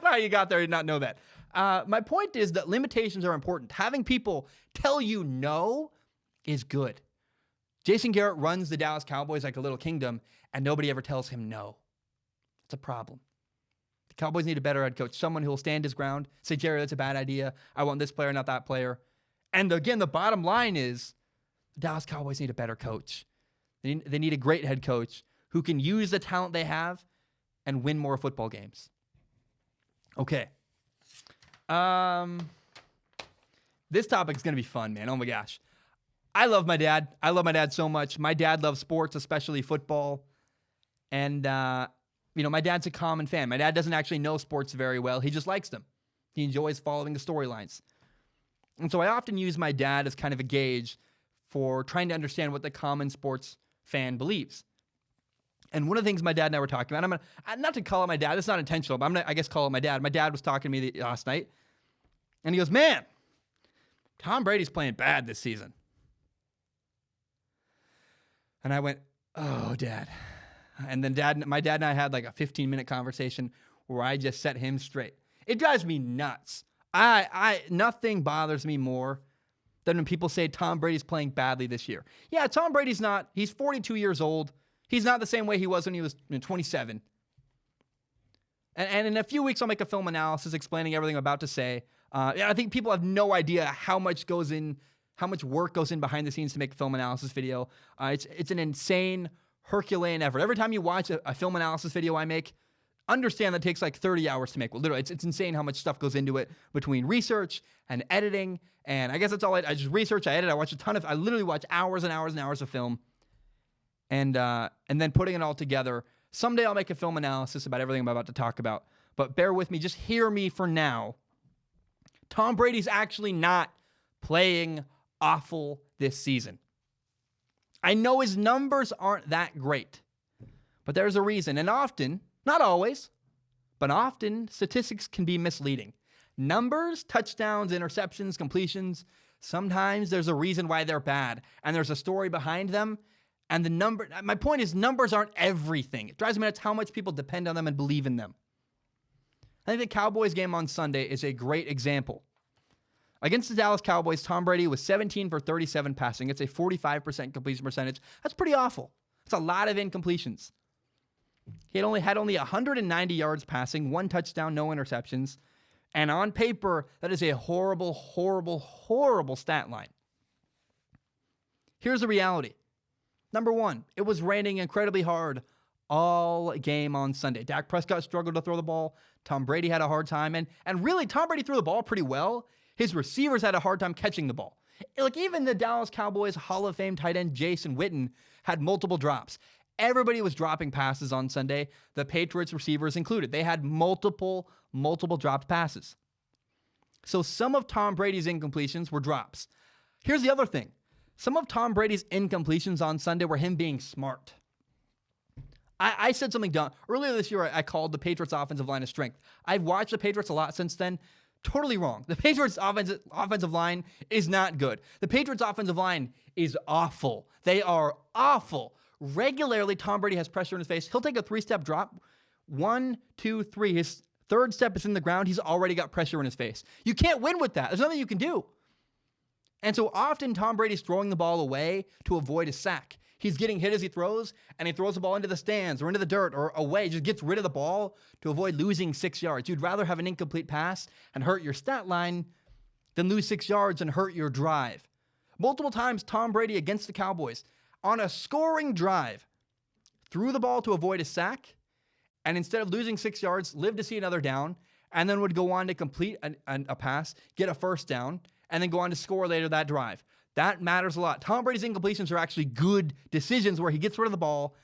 how you got there and not know that. My point is that limitations are important. Having people tell you no is good. Jason Garrett runs the Dallas Cowboys like a little kingdom, and nobody ever tells him no. It's a problem. The Cowboys need a better head coach, someone who will stand his ground, say, Jerry, that's a bad idea. I want this player, not that player. And again, the bottom line is the Dallas Cowboys need a better coach. They need a great head coach who can use the talent they have and win more football games. Okay. This topic is going to be fun, man. Oh my gosh. I love my dad. I love my dad so much. My dad loves sports, especially football. And, my dad's a common fan. My dad doesn't actually know sports very well. He just likes them. He enjoys following the storylines. And so I often use my dad as kind of a gauge for trying to understand what the common sports fan believes. And one of the things my dad and I were talking about, I'm gonna, not to call it my dad, that's not intentional, but I'm going to, I guess, call it my dad. My dad was talking to me last night, and he goes, man, Tom Brady's playing bad this season. And I went, oh, Dad. And then my dad and I had like a 15-minute conversation where I just set him straight. It drives me nuts. Nothing bothers me more than when people say Tom Brady's playing badly this year. Yeah, Tom Brady's not. He's 42 years old. He's not the same way he was when he was 27. And in a few weeks, I'll make a film analysis explaining everything I'm about to say. I think people have no idea how much work goes in behind the scenes to make a film analysis video. It's an insane Herculean effort. Every time you watch a film analysis video I make, understand that it takes like 30 hours to make. Well, literally, it's insane how much stuff goes into it between research and editing. And I guess that's all I just research, I edit, I literally watch hours and hours and hours of film. And then putting it all together. Someday I'll make a film analysis about everything I'm about to talk about. But bear with me, just hear me for now. Tom Brady's actually not playing awful this season. I know his numbers aren't that great, but there's a reason. And often, not always, but often, statistics can be misleading. Numbers, touchdowns, interceptions, completions, sometimes there's a reason why they're bad, and there's a story behind them. And my point is, numbers aren't everything. It drives me nuts how much people depend on them and believe in them. I think the Cowboys game on Sunday is a great example. Against the Dallas Cowboys, Tom Brady was 17 for 37 passing. It's a 45% completion percentage. That's pretty awful. That's a lot of incompletions. He had only 190 yards passing, 1 touchdown, no interceptions. And on paper, that is a horrible, horrible, horrible stat line. Here's the reality. Number one, it was raining incredibly hard all game on Sunday. Dak Prescott struggled to throw the ball. Tom Brady had a hard time. And really, Tom Brady threw the ball pretty well. His receivers had a hard time catching the ball. Like even the Dallas Cowboys Hall of Fame tight end Jason Witten had multiple drops. Everybody was dropping passes on Sunday, the Patriots receivers included. They had multiple dropped passes. So some of Tom Brady's incompletions were drops. Here's the other thing. Some of Tom Brady's incompletions on Sunday were him being smart. I said something dumb. Earlier this year, I called the Patriots offensive line a strength. I've watched the Patriots a lot since then. Totally wrong. The Patriots offensive line is not good. The Patriots offensive line is awful. They are awful. Regularly, Tom Brady has pressure in his face. He'll take a 3-step drop. 1, 2, 3. His third step is in the ground. He's already got pressure in his face. You can't win with that. There's nothing you can do. And so often Tom Brady's throwing the ball away to avoid a sack. He's getting hit as he throws, and he throws the ball into the stands or into the dirt or away. Just gets rid of the ball to avoid losing 6 yards. You'd rather have an incomplete pass and hurt your stat line than lose 6 yards and hurt your drive. Multiple times, Tom Brady against the Cowboys on a scoring drive threw the ball to avoid a sack, and instead of losing 6 yards, lived to see another down, and then would go on to complete a pass, get a first down, and then go on to score later that drive. That matters a lot. Tom Brady's incompletions are actually good decisions where he gets rid of the ball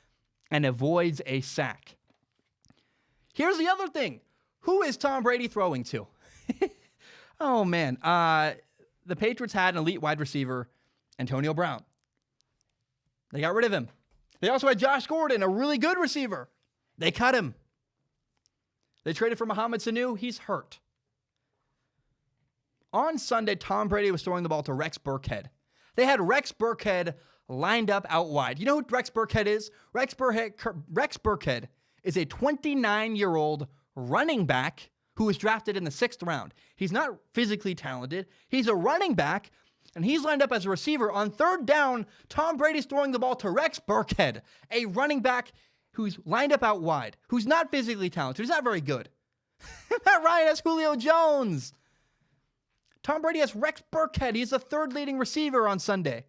and avoids a sack. Here's the other thing. Who is Tom Brady throwing to? Oh, man. The Patriots had an elite wide receiver, Antonio Brown. They got rid of him. They also had Josh Gordon, a really good receiver. They cut him. They traded for Mohamed Sanu. He's hurt. On Sunday, Tom Brady was throwing the ball to Rex Burkhead. They had Rex Burkhead lined up out wide. You know who Rex Burkhead is? Rex Burkhead is a 29-year-old running back who was drafted in the 6th round. He's not physically talented. He's a running back, and he's lined up as a receiver. On 3rd down, Tom Brady's throwing the ball to Rex Burkhead, a running back who's lined up out wide, who's not physically talented, who's not very good. Matt Ryan has Julio Jones. Tom Brady has Rex Burkhead. He's the 3rd leading receiver on Sunday.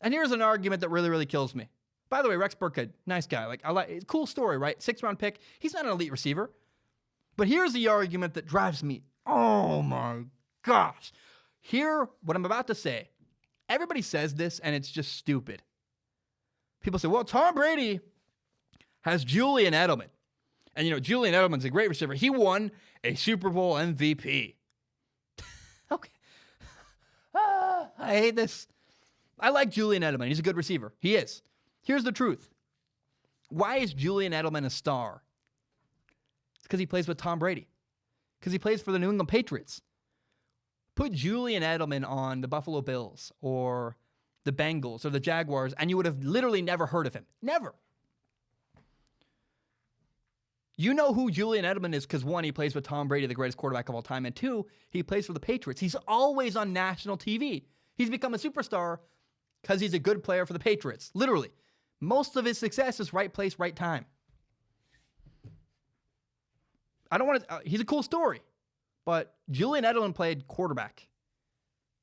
And here's an argument that really, really kills me. By the way, Rex Burkhead, nice guy. Cool story, right? 6th round pick. He's not an elite receiver. But here's the argument that drives me. Oh my gosh. Hear what I'm about to say. Everybody says this, and it's just stupid. People say, well, Tom Brady has Julian Edelman. And, Julian Edelman's a great receiver. He won a Super Bowl MVP. Okay. I hate this. I like Julian Edelman. He's a good receiver. He is. Here's the truth. Why is Julian Edelman a star? It's because he plays with Tom Brady. Because he plays for the New England Patriots. Put Julian Edelman on the Buffalo Bills or the Bengals or the Jaguars, and you would have literally never heard of him. Never. You know who Julian Edelman is because, 1, he plays with Tom Brady, the greatest quarterback of all time, and 2, he plays for the Patriots. He's always on national TV. He's become a superstar because he's a good player for the Patriots. Literally. Most of his success is right place, right time. He's a cool story, but Julian Edelman played quarterback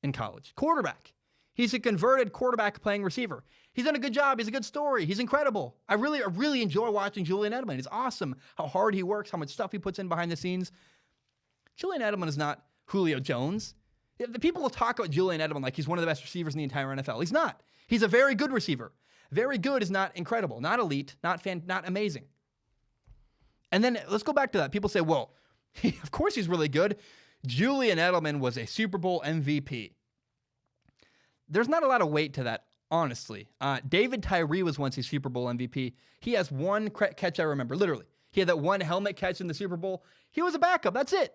in college. Quarterback. He's a converted quarterback playing receiver. He's done a good job. He's a good story. He's incredible. I really enjoy watching Julian Edelman. It's awesome how hard he works, how much stuff he puts in behind the scenes. Julian Edelman is not Julio Jones. The people will talk about Julian Edelman like he's one of the best receivers in the entire NFL. He's not. He's a very good receiver. Very good is not incredible, not elite, not amazing. And then let's go back to that. People say, well, of course he's really good. Julian Edelman was a Super Bowl MVP. There's not a lot of weight to that, honestly. David Tyree was once a Super Bowl MVP. He has one catch I remember, literally. He had that one helmet catch in the Super Bowl. He was a backup. That's it.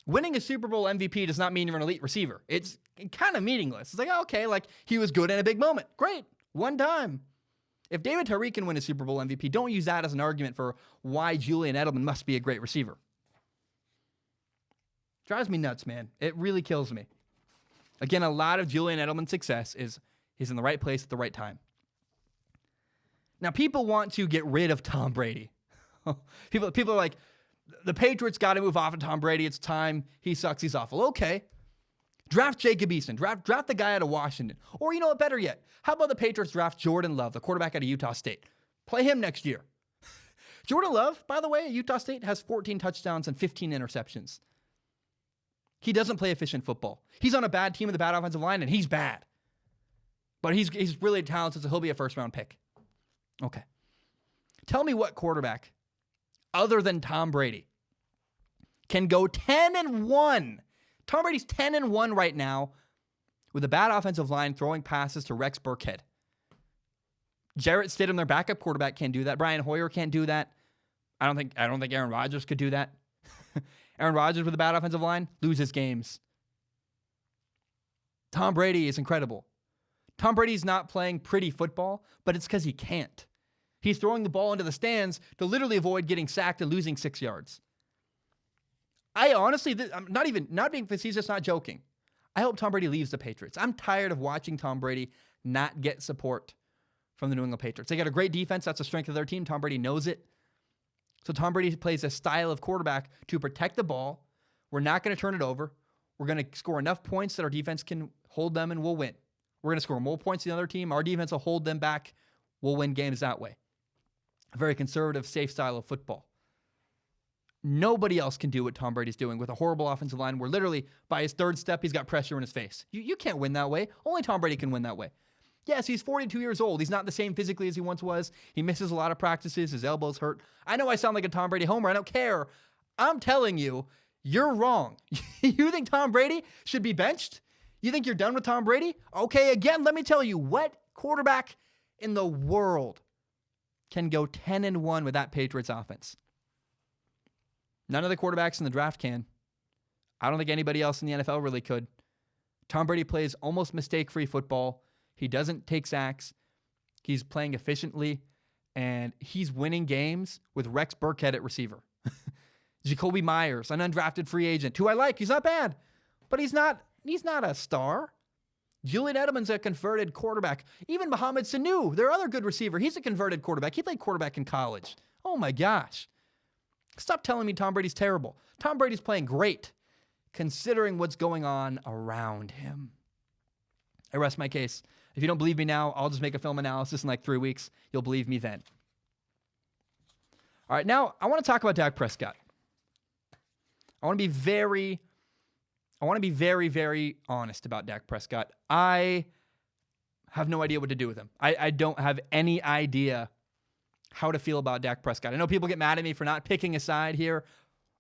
Winning a Super Bowl MVP does not mean you're an elite receiver. It's kind of meaningless. It's like, okay, he was good in a big moment. Great. One time. If David Tyree can win a Super Bowl MVP, don't use that as an argument for why Julian Edelman must be a great receiver. Drives me nuts, man. It really kills me. Again, a lot of Julian Edelman's success is he's in the right place at the right time. Now, people want to get rid of Tom Brady. People are like, the Patriots got to move off of Tom Brady. It's time. He sucks. He's awful. Okay. Draft Jacob Eason. Draft the guy out of Washington. Or you know what, better yet, how about the Patriots draft Jordan Love, the quarterback out of Utah State? Play him next year. Jordan Love, by the way, at Utah State has 14 touchdowns and 15 interceptions. He doesn't play efficient football. He's on a bad team with a bad offensive line, and he's bad. But he's really talented, so he'll be a first-round pick. Okay. Tell me what quarterback, other than Tom Brady, can go 10-1. Tom Brady's 10-1 right now with a bad offensive line throwing passes to Rex Burkhead. Jarrett Stidham, their backup quarterback, can't do that. Brian Hoyer can't do that. I don't think Aaron Rodgers could do that. Aaron Rodgers with a bad offensive line loses games. Tom Brady is incredible. Tom Brady's not playing pretty football, but it's because he can't. He's throwing the ball into the stands to literally avoid getting sacked and losing 6 yards. I honestly, I'm not being facetious, not joking. I hope Tom Brady leaves the Patriots. I'm tired of watching Tom Brady not get support from the New England Patriots. They got a great defense. That's the strength of their team. Tom Brady knows it. So Tom Brady plays a style of quarterback to protect the ball. We're not going to turn it over. We're going to score enough points that our defense can hold them and we'll win. We're going to score more points than the other team. Our defense will hold them back. We'll win games that way. A very conservative, safe style of football. Nobody else can do what Tom Brady's doing with a horrible offensive line where literally by his third step, he's got pressure in his face. You can't win that way. Only Tom Brady can win that way. Yes, he's 42 years old. He's not the same physically as he once was. He misses a lot of practices. His elbows hurt. I know I sound like a Tom Brady homer. I don't care. I'm telling you, you're wrong. You think Tom Brady should be benched? You think you're done with Tom Brady? Okay, again, let me tell you, what quarterback in the world can go 10-1 with that Patriots offense? None of the quarterbacks in the draft can. I don't think anybody else in the NFL really could. Tom Brady plays almost mistake-free football. He doesn't take sacks. He's playing efficiently, and he's winning games with Rex Burkhead at receiver. Jacoby Myers, an undrafted free agent, who I like. He's not bad, but he's not a star. Julian Edelman's a converted quarterback. Even Mohamed Sanu, their other good receiver, he's a converted quarterback. He played quarterback in college. Oh my gosh. Stop telling me Tom Brady's terrible. Tom Brady's playing great, considering what's going on around him. I rest my case. If you don't believe me now, I'll just make a film analysis in like 3 weeks. You'll believe me then. All right, now I want to talk about Dak Prescott. I want to be very, very honest about Dak Prescott. I have no idea what to do with him. I don't have any idea how to feel about Dak Prescott. I know people get mad at me for not picking a side here.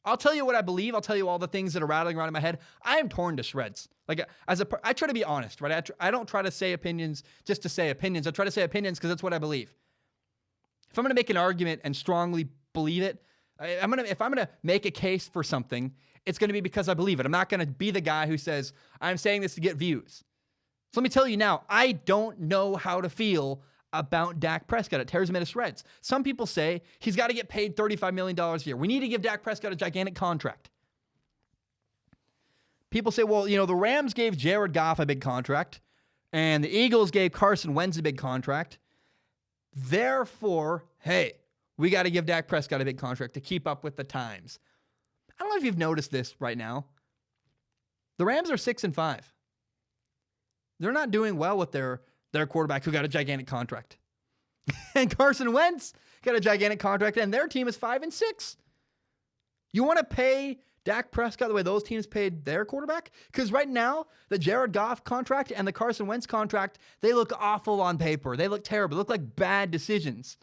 I'll tell you what I believe. I'll tell you all the things that are rattling around in my head. I am torn to shreds. Like I try to be honest, right? I don't try to say opinions just to say opinions. I try to say opinions because that's what I believe. If I'm going to make an argument and strongly believe it, if I'm gonna make a case for something, it's going to be because I believe it. I'm not going to be the guy who says I'm saying this to get views. So let me tell you now, I don't know how to feel about Dak Prescott. It tears him into shreds. Some people say he's got to get paid $35 million a year. We need to give Dak Prescott a gigantic contract. People say, well, the Rams gave Jared Goff a big contract, and the Eagles gave Carson Wentz a big contract. Therefore, hey, we got to give Dak Prescott a big contract to keep up with the times. I don't know if you've noticed this right now. The Rams are 6-5. They're not doing well with their quarterback who got a gigantic contract. And Carson Wentz got a gigantic contract, and their team is 5-6. You want to pay Dak Prescott the way those teams paid their quarterback? Because right now, the Jared Goff contract and the Carson Wentz contract, they look awful on paper. They look terrible. They look like bad decisions.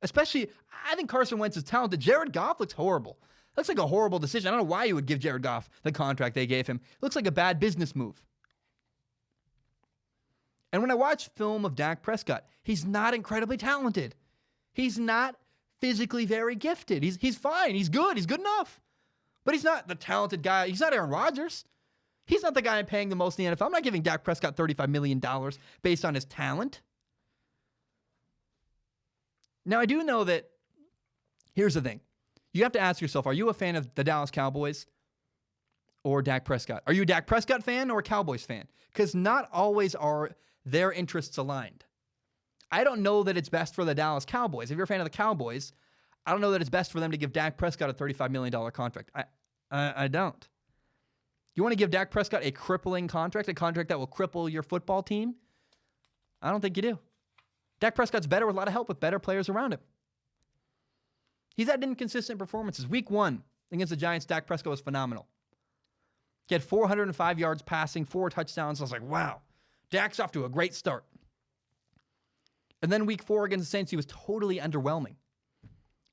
Especially, I think Carson Wentz is talented. Jared Goff looks horrible. Looks like a horrible decision. I don't know why you would give Jared Goff the contract they gave him. Looks like a bad business move. And when I watch film of Dak Prescott, he's not incredibly talented. He's not physically very gifted. He's fine. He's good. He's good enough. But he's not the talented guy. He's not Aaron Rodgers. He's not the guy I'm paying the most in the NFL. I'm not giving Dak Prescott $35 million based on his talent. Now, I do know that, here's the thing. You have to ask yourself, are you a fan of the Dallas Cowboys or Dak Prescott? Are you a Dak Prescott fan or a Cowboys fan? Because not always are their interests aligned. I don't know that it's best for the Dallas Cowboys. If you're a fan of the Cowboys, I don't know that it's best for them to give Dak Prescott a $35 million contract. I don't. You want to give Dak Prescott a crippling contract, a contract that will cripple your football team? I don't think you do. Dak Prescott's better with a lot of help with better players around him. He's had inconsistent performances. Week 1 against the Giants, Dak Prescott was phenomenal. He had 405 yards passing, 4 touchdowns. I was like, wow, Dak's off to a great start. And then week 4 against the Saints, he was totally underwhelming.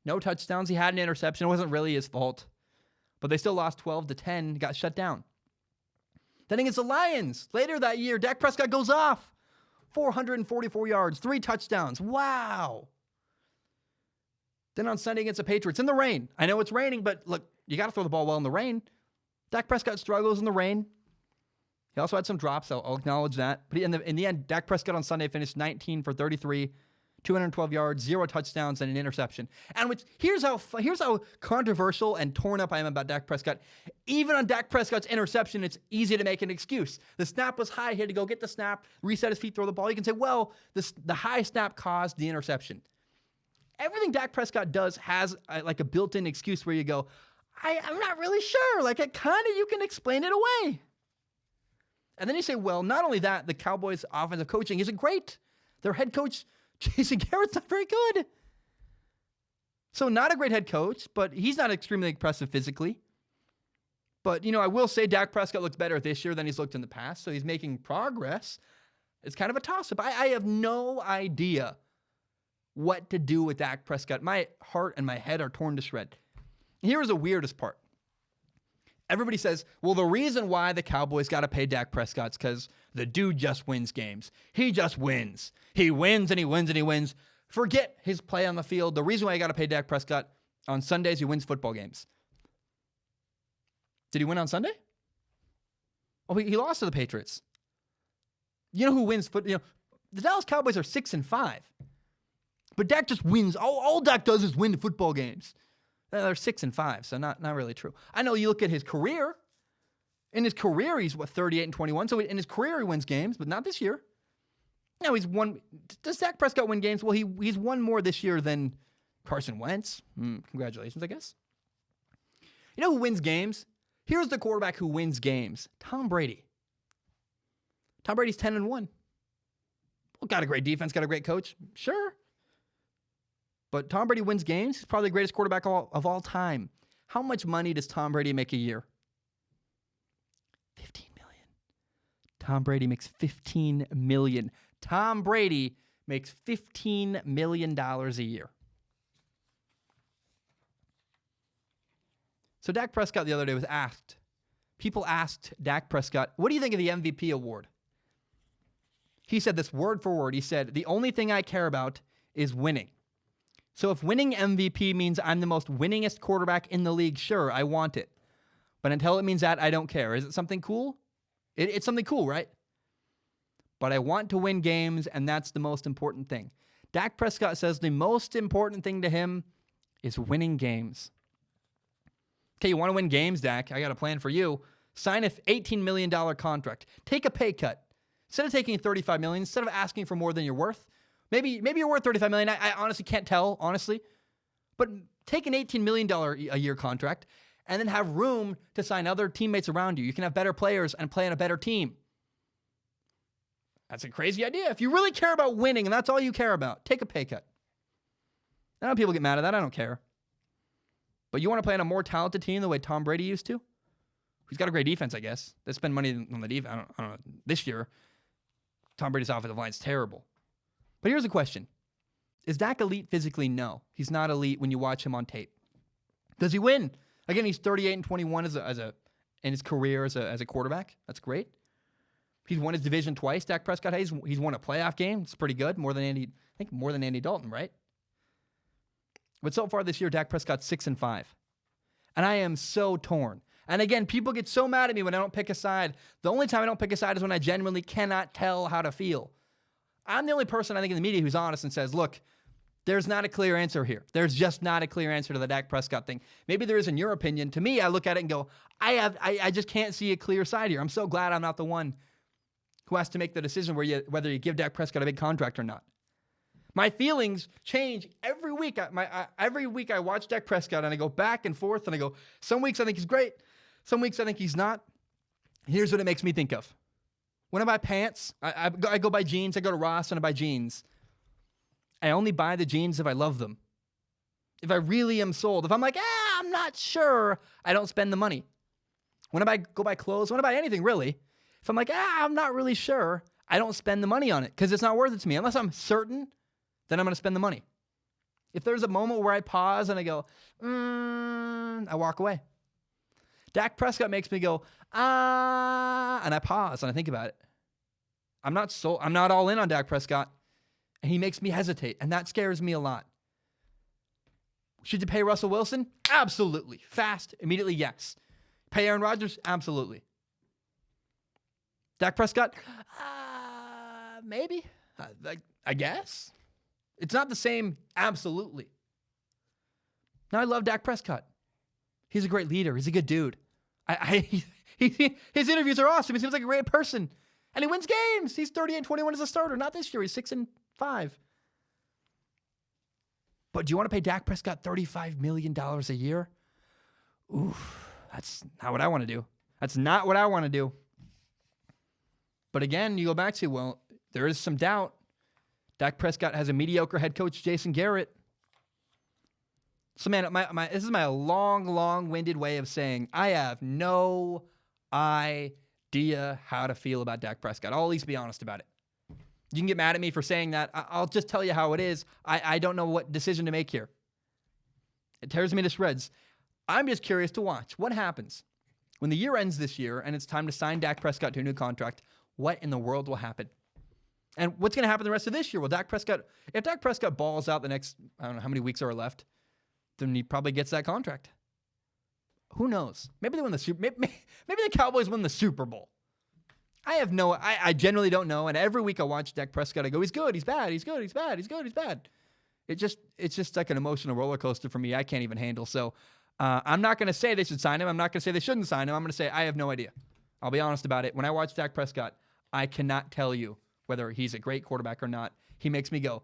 No touchdowns. He had an interception. It wasn't really his fault. But they still lost 12-10, got shut down. Then against the Lions, later that year, Dak Prescott goes off. 444 yards, 3 touchdowns. Wow. Then on Sunday against the Patriots, in the rain. I know it's raining, but look, you got to throw the ball well in the rain. Dak Prescott struggles in the rain. He also had some drops. I'll acknowledge that. But in the end, Dak Prescott on Sunday finished 19 for 33, 212 yards, 0 touchdowns, and an interception. And here's how controversial and torn up I am about Dak Prescott. Even on Dak Prescott's interception, it's easy to make an excuse. The snap was high. He had to go get the snap, reset his feet, throw the ball. You can say, well, the high snap caused the interception. Everything Dak Prescott does has like a built-in excuse where you go, I'm not really sure. Like, you can explain it away. And then you say, well, not only that, the Cowboys' offensive coaching isn't great. Their head coach, Jason Garrett's, not very good. So not a great head coach, but he's not extremely impressive physically. But, I will say Dak Prescott looks better this year than he's looked in the past, so he's making progress. It's kind of a toss-up. I have no idea what to do with Dak Prescott. My heart and my head are torn to shreds. Here's the weirdest part. Everybody says, well, the reason why the Cowboys got to pay Dak Prescott is because the dude just wins games. He just wins. He wins and he wins and he wins. Forget his play on the field. The reason why you got to pay Dak Prescott, on Sundays, he wins football games. Did he win on Sunday? Oh, he lost to the Patriots. You know who wins the Dallas Cowboys are 6-5. But Dak just wins. All Dak does is win football games. They're 6-5, so not really true. I know you look at his career. In his career, he's 38-21. So in his career, he wins games, but not this year. No, he's won. Does Dak Prescott win games? Well, he's won more this year than Carson Wentz. Congratulations, I guess. You know who wins games? Here's the quarterback who wins games: Tom Brady. Tom Brady's 10-1. Well, got a great defense, got a great coach. Sure. But Tom Brady wins games. He's probably the greatest quarterback of all time. How much money does Tom Brady make a year? $15 million. Tom Brady makes $15 million. Tom Brady makes $15 million a year. So Dak Prescott the other day was asked. People asked Dak Prescott, what do you think of the MVP award? He said this word for word. He said, the only thing I care about is winning. So if winning MVP means I'm the most winningest quarterback in the league, sure, I want it. But until it means that, I don't care. Is it something cool? It's something cool, right? But I want to win games, and that's the most important thing. Dak Prescott says the most important thing to him is winning games. Okay, you want to win games, Dak? I got a plan for you. Sign an $18 million contract. Take a pay cut. Instead of taking $35 million, instead of asking for more than you're worth, maybe you're worth $35 million. I honestly can't tell, honestly. But take an $18 million a year contract and then have room to sign other teammates around you. You can have better players and play on a better team. That's a crazy idea. If you really care about winning and that's all you care about, take a pay cut. I know people get mad at that. I don't care. But you want to play on a more talented team the way Tom Brady used to? He's got a great defense, I guess. They spend money on the defense. I don't know. This year, Tom Brady's offensive line's terrible. But here's a question. Is Dak elite physically? No. He's not elite when you watch him on tape. Does he win? Again, he's 38-21 in his career as a quarterback. That's great. He's won his division twice, Dak Prescott. He's won a playoff game. It's pretty good. More than Andy Dalton, right? But so far this year, Dak Prescott's 6-5. And I am so torn. And again, people get so mad at me when I don't pick a side. The only time I don't pick a side is when I genuinely cannot tell how to feel. I'm the only person I think in the media who's honest and says, look, there's not a clear answer here. There's just not a clear answer to the Dak Prescott thing. Maybe there is in your opinion. To me, I look at it and go, I just can't see a clear side here. I'm so glad I'm not the one who has to make the decision whether you give Dak Prescott a big contract or not. My feelings change every week. Every week I watch Dak Prescott and I go back and forth and I go, some weeks I think he's great. Some weeks I think he's not. Here's what it makes me think of. When I buy pants, I go buy jeans. I go to Ross and I buy jeans. I only buy the jeans if I love them. If I really am sold. If I'm like, I'm not sure, I don't spend the money. When I go buy clothes, when I buy anything really, if I'm like, I'm not really sure, I don't spend the money on it because it's not worth it to me. Unless I'm certain, then I'm going to spend the money. If there's a moment where I pause and I go, I walk away. Dak Prescott makes me go, and I pause and I think about it. I'm not all in on Dak Prescott, and he makes me hesitate, and that scares me a lot. Should you pay Russell Wilson? Absolutely. Fast, immediately, yes. Pay Aaron Rodgers? Absolutely. Dak Prescott? Maybe. I guess. It's not the same, absolutely. Now, I love Dak Prescott. He's a great leader. He's a good dude. His interviews are awesome. He seems like a great person. And he wins games. He's 38-21 as a starter. Not this year. He's 6-5. But do you want to pay Dak Prescott $35 million a year? Oof. That's not what I want to do. That's not what I want to do. But again, you go back to, well, there is some doubt. Dak Prescott has a mediocre head coach, Jason Garrett. So, man, this is my long-winded way of saying I have no idea how to feel about Dak Prescott. I'll at least be honest about it. You can get mad at me for saying that. I'll just tell you how it is. I don't know what decision to make here. It tears me to shreds. I'm just curious to watch what happens when the year ends this year and it's time to sign Dak Prescott to a new contract. What in the world will happen? And what's going to happen the rest of this year? Well, if Dak Prescott balls out the next, I don't know how many weeks are left, then he probably gets that contract. Who knows? Maybe they win maybe the Cowboys win the Super Bowl. I generally don't know. And every week I watch Dak Prescott, I go, he's good, he's bad, he's good, he's bad, he's good, he's bad. It's just like an emotional roller coaster for me. I can't even handle. So I'm not going to say they should sign him. I'm not going to say they shouldn't sign him. I'm going to say I have no idea. I'll be honest about it. When I watch Dak Prescott, I cannot tell you whether he's a great quarterback or not. He makes me go,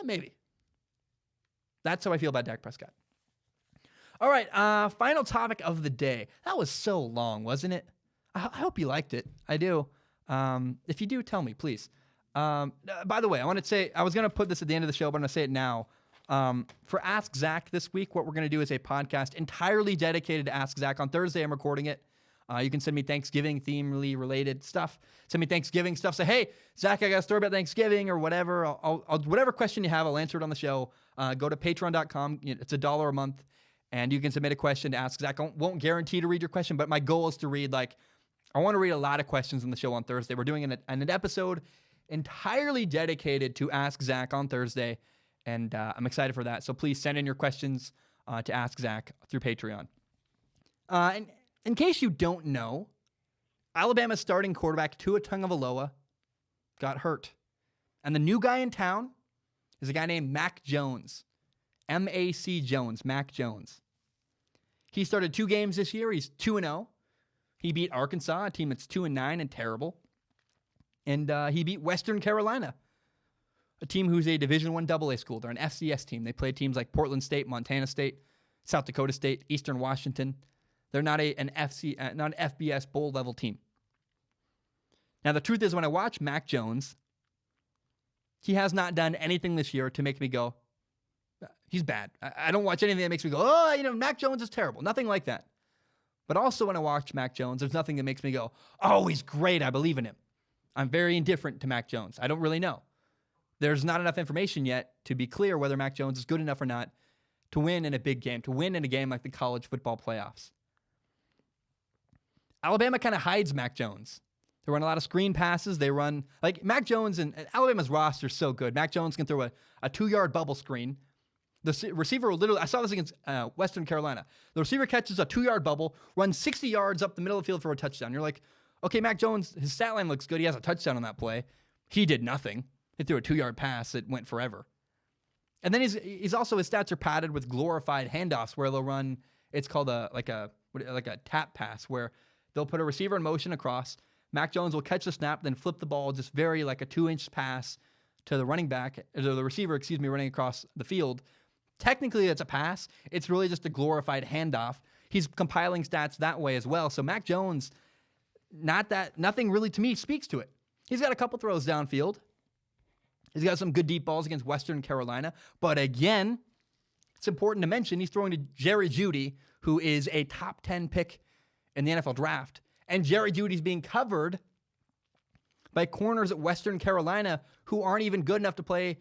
maybe. That's how I feel about Dak Prescott. All right, final topic of the day. That was so long, wasn't it? I hope you liked it. I do. If you do, tell me, please. By the way, I want to say, I was going to put this at the end of the show, but I'm going to say it now. For Ask Zach this week, what we're going to do is a podcast entirely dedicated to Ask Zach. On Thursday, I'm recording it. You can send me Thanksgiving themely related stuff. Send me Thanksgiving stuff. Say, hey, Zach, I got a story about Thanksgiving or whatever. I'll whatever question you have, I'll answer it on the show. Go to patreon.com. It's $1 a month, and you can submit a question to Ask Zach. I won't guarantee to read your question, but my goal is to read, I want to read a lot of questions on the show on Thursday. We're doing an episode entirely dedicated to Ask Zach on Thursday, and I'm excited for that. So please send in your questions to Ask Zach through Patreon. And in case you don't know, Alabama's starting quarterback Tua Tagovailoa got hurt. And the new guy in town is a guy named Mac Jones. M-A-C Jones, Mac Jones. He started 2 games this year. He's 2-0. He beat Arkansas, a team that's 2-9 and terrible. And he beat Western Carolina, a team who's a Division I AA school. They're an FCS team. They play teams like Portland State, Montana State, South Dakota State, Eastern Washington. They're not an FBS bowl level team. Now, the truth is, when I watch Mac Jones, he has not done anything this year to make me go, he's bad. I don't watch anything that makes me go, Mac Jones is terrible. Nothing like that. But also when I watch Mac Jones, there's nothing that makes me go, oh, he's great. I believe in him. I'm very indifferent to Mac Jones. I don't really know. There's not enough information yet to be clear whether Mac Jones is good enough or not to win in a big game, to win in a game like the college football playoffs. Alabama kind of hides Mac Jones. They run a lot of screen passes. They run, Mac Jones, and Alabama's roster is so good. Mac Jones can throw a 2-yard bubble screen. The receiver will literally, I saw this against Western Carolina. The receiver catches a 2-yard bubble, runs 60 yards up the middle of the field for a touchdown. You're like, okay, Mac Jones, his stat line looks good. He has a touchdown on that play. He did nothing. He threw a 2-yard pass that went forever. And then he's also, his stats are padded with glorified handoffs where they'll run, it's called a tap pass, where they'll put a receiver in motion across. Mac Jones will catch the snap, then flip the ball just very like a 2-inch pass to the running back, or the receiver, running across the field. Technically, it's a pass. It's really just a glorified handoff. He's compiling stats that way as well. So Mac Jones, nothing really to me speaks to it. He's got a couple throws downfield. He's got some good deep balls against Western Carolina. But again, it's important to mention he's throwing to Jerry Jeudy, who is a top 10 pick in the NFL draft. And Jerry Jeudy's being covered by corners at Western Carolina who aren't even good enough to play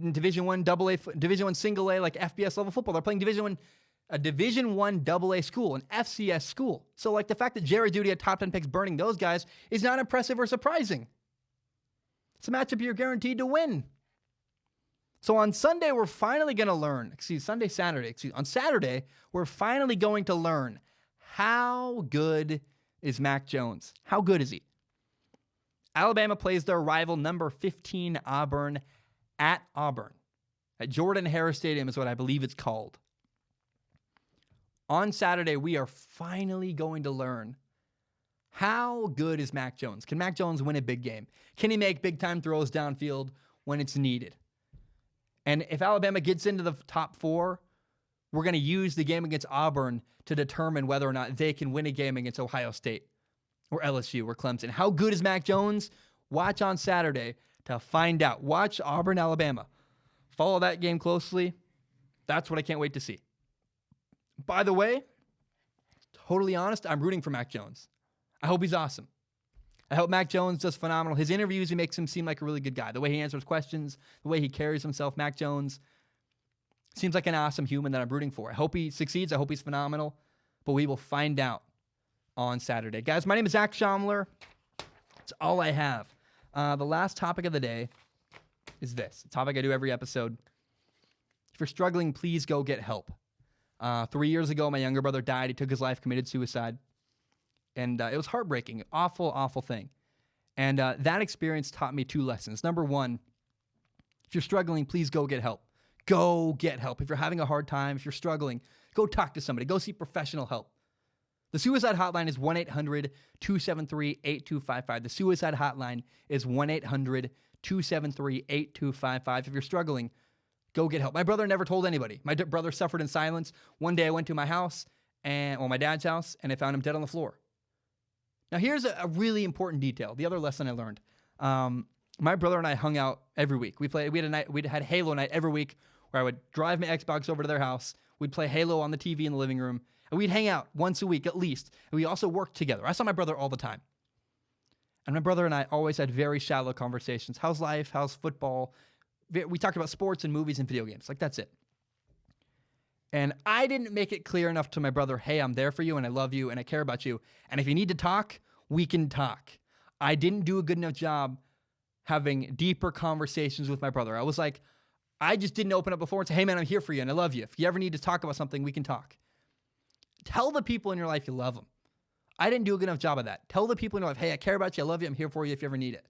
in Division I AA, Division I single A, like FBS level football. They're playing a Division I AA school, an FCS school. So the fact that Jerry Jeudy had top 10 picks burning those guys is not impressive or surprising. It's a matchup you're guaranteed to win. So on Sunday, we're finally going to learn. On Saturday, we're finally going to learn how good is Mac Jones? How good is he? Alabama plays their rival number 15 Auburn at Auburn. At Jordan-Hare Stadium is what I believe it's called. On Saturday, we are finally going to learn how good is Mac Jones. Can Mac Jones win a big game? Can he make big-time throws downfield when it's needed? And if Alabama gets into the top 4, we're going to use the game against Auburn to determine whether or not they can win a game against Ohio State or LSU or Clemson. How good is Mac Jones? Watch on Saturday to find out. Watch Auburn, Alabama. Follow that game closely. That's what I can't wait to see. By the way, totally honest, I'm rooting for Mac Jones. I hope he's awesome. I hope Mac Jones does phenomenal. His interviews, he makes him seem like a really good guy. The way he answers questions, the way he carries himself, Mac Jones seems like an awesome human that I'm rooting for. I hope he succeeds. I hope he's phenomenal. But we will find out on Saturday. Guys, my name is Zach Schomler. That's all I have. The last topic of the day is this. A topic I do every episode. If you're struggling, please go get help. 3 years ago, my younger brother died. He took his life, committed suicide. And it was heartbreaking. Awful, awful thing. And that experience taught me 2 lessons. Number 1, if you're struggling, please go get help. Go get help. If you're having a hard time, if you're struggling, go talk to somebody. Go seek professional help. The suicide hotline is 1-800-273-8255. The suicide hotline is 1-800-273-8255. If you're struggling, go get help. My brother never told anybody. My brother suffered in silence. One day I went to my house, my dad's house, and I found him dead on the floor. Now here's a really important detail. The other lesson I learned. My brother and I hung out every week. We had Halo night every week where I would drive my Xbox over to their house. We'd play Halo on the TV in the living room. And we'd hang out once a week at least. And we also worked together. I saw my brother all the time. And my brother and I always had very shallow conversations. How's life? How's football? We talked about sports and movies and video games. Like, that's it. And I didn't make it clear enough to my brother, hey, I'm there for you and I love you and I care about you. And if you need to talk, we can talk. I didn't do a good enough job having deeper conversations with my brother. I was like, I just didn't open up before and say, hey, man, I'm here for you and I love you. If you ever need to talk about something, we can talk. Tell the people in your life you love them. I didn't do a good enough job of that. Tell the people in your life, hey, I care about you. I love you. I'm here for you if you ever need it.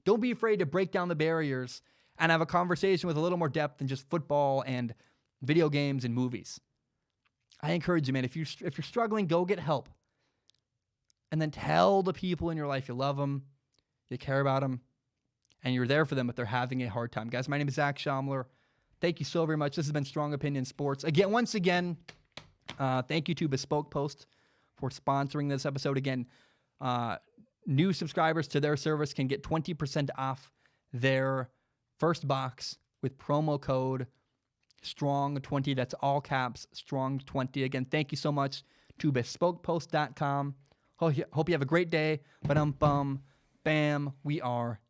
Don't be afraid to break down the barriers and have a conversation with a little more depth than just football and video games and movies. I encourage you, man, if you're struggling, go get help. And then tell the people in your life you love them, you care about them, and you're there for them if they're having a hard time. Guys, my name is Zach Schomler. Thank you so very much. This has been Strong Opinion Sports. Once again, thank you to Bespoke Post for sponsoring this episode. Again, new subscribers to their service can get 20% off their first box with promo code STRONG20. That's all caps, STRONG20. Again, thank you so much to BespokePost.com. Hope you have a great day. Ba-dum-bum. Bam. We are